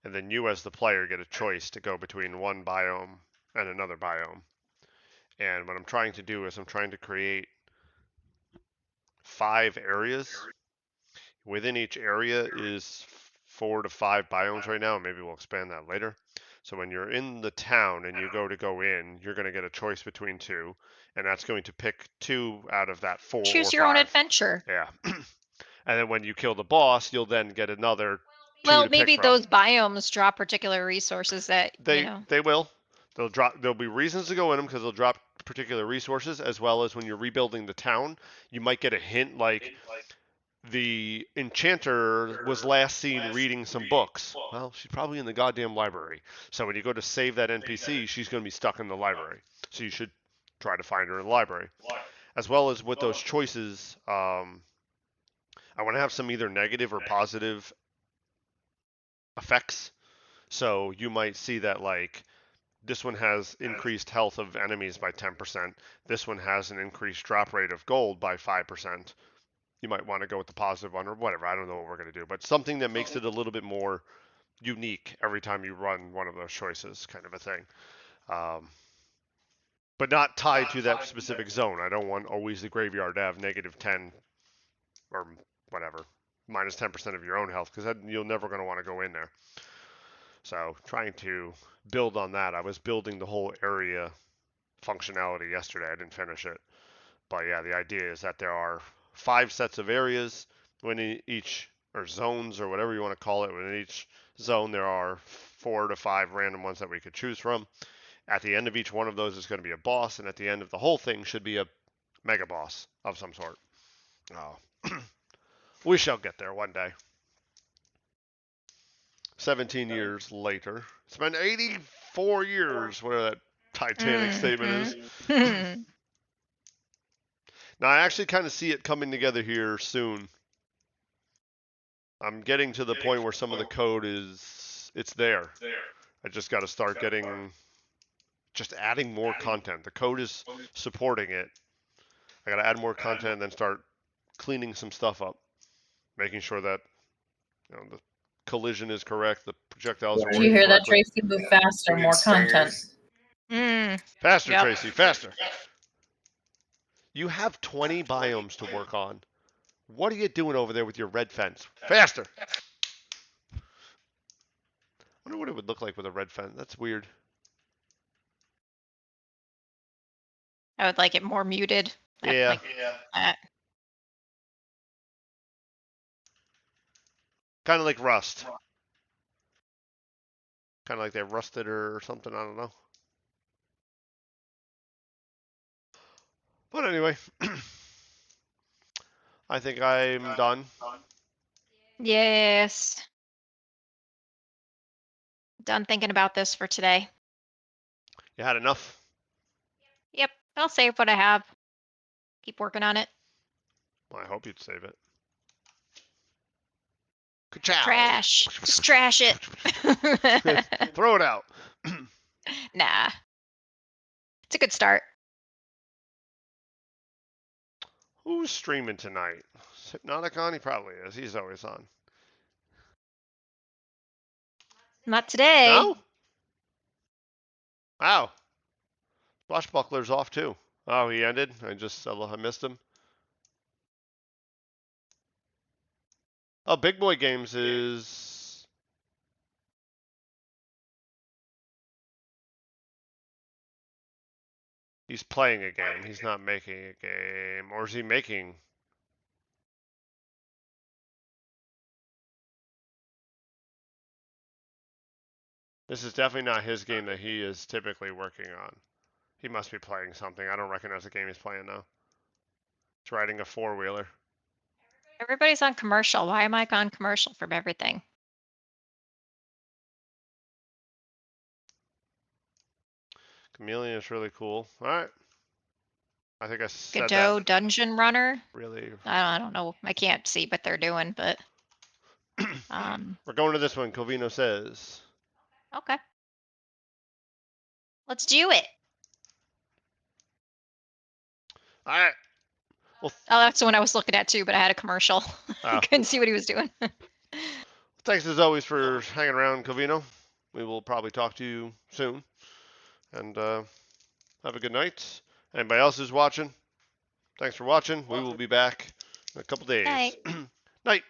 And then you as the player get a choice to go between one biome and another biome. And what I'm trying to do is I'm trying to create 5 areas. Within each area is 4 to 5 biomes right now. Maybe we'll expand that later. So when you're in the town and you go in, you're going to get a choice between 2, and that's going to pick 2 out of that 4 Choose or your 5. own adventure. Yeah. And then when you kill the boss, you'll then get another 2 Well, to pick maybe from. those biomes drop particular resources that, They will. There'll be reasons to go in them because they'll drop particular resources, as well as when you're rebuilding the town, you might get a hint like the enchanter was last seen reading some books. Well, she's probably in the goddamn library. So when you go to save that NPC, she's going to be stuck in the library. So you should try to find her in the library. As well as with those choices, I want to have some either negative or positive effects. So you might see that like this one has increased health of enemies by 10%. This one has an increased drop rate of gold by 5%. You might want to go with the positive one or whatever. I don't know what we're going to do, but something that makes it a little bit more unique every time you run one of those choices, kind of a thing. But not tied to that specific zone. I don't want always the graveyard to have -10 or whatever, minus 10% of your own health, because you're never going to want to go in there. So trying to build on that. I was building the whole area functionality yesterday. I didn't finish it. But yeah, the idea is that there are 5 sets of areas within each, or zones, or whatever you want to call it. Within each zone, there are 4 to 5 random ones that we could choose from. At the end of each one of those is going to be a boss, and at the end of the whole thing should be a mega boss of some sort. We shall get there one day. 17 years later. It's been 84 years, whatever that Titanic statement is. Now, I actually kind of see it coming together here soon. I'm getting to the point where some of the code it's there. I just got to start just adding more content. The code is supporting it. I got to add more content and then start cleaning some stuff up, making sure that the collision is correct, the projectiles are Did working you hear that, correctly. Tracy? Move faster, more content. Faster, Yep. Tracy, faster. You have 20 biomes to work on. What are you doing over there with your red fence? Faster! I wonder what it would look like with a red fence. That's weird. I would like it more muted. Yeah. Like that. Kind of like Rust. Kind of like they rusted or something. I don't know. But anyway, I think I'm done. Yes. Done thinking about this for today. You had enough? Yep. I'll save what I have. Keep working on it. Well, I hope you'd save it. Ka-chow. Trash. Just trash it. Throw it out. Nah. It's a good start. Who's streaming tonight? Is Hypnoticon? He probably is. He's always on. Not today. No? Wow. Swashbuckler's off too. Oh, he ended? I missed him. Oh, Big Boy Games is... He's playing a game. He's not making a game. Or is he making... This is definitely not his game that he is typically working on. He must be playing something. I don't recognize the game he's playing though. He's riding a 4-wheeler. Everybody's on commercial. Why am I on commercial from everything? Chameleon is really cool. All right. I think I said Godot that Dungeon Runner. really. I don't know. I can't see what they're doing, but We're going to this one, Covino says. okay. Let's do it. All right. Oh, that's the one I was looking at too, but I had a commercial. I Oh. couldn't see what he was doing. Thanks as always for hanging around, Covino. We will probably talk to you soon. And have a good night. Anybody else who's watching, thanks for watching. We will be back in a couple days. Night. Night.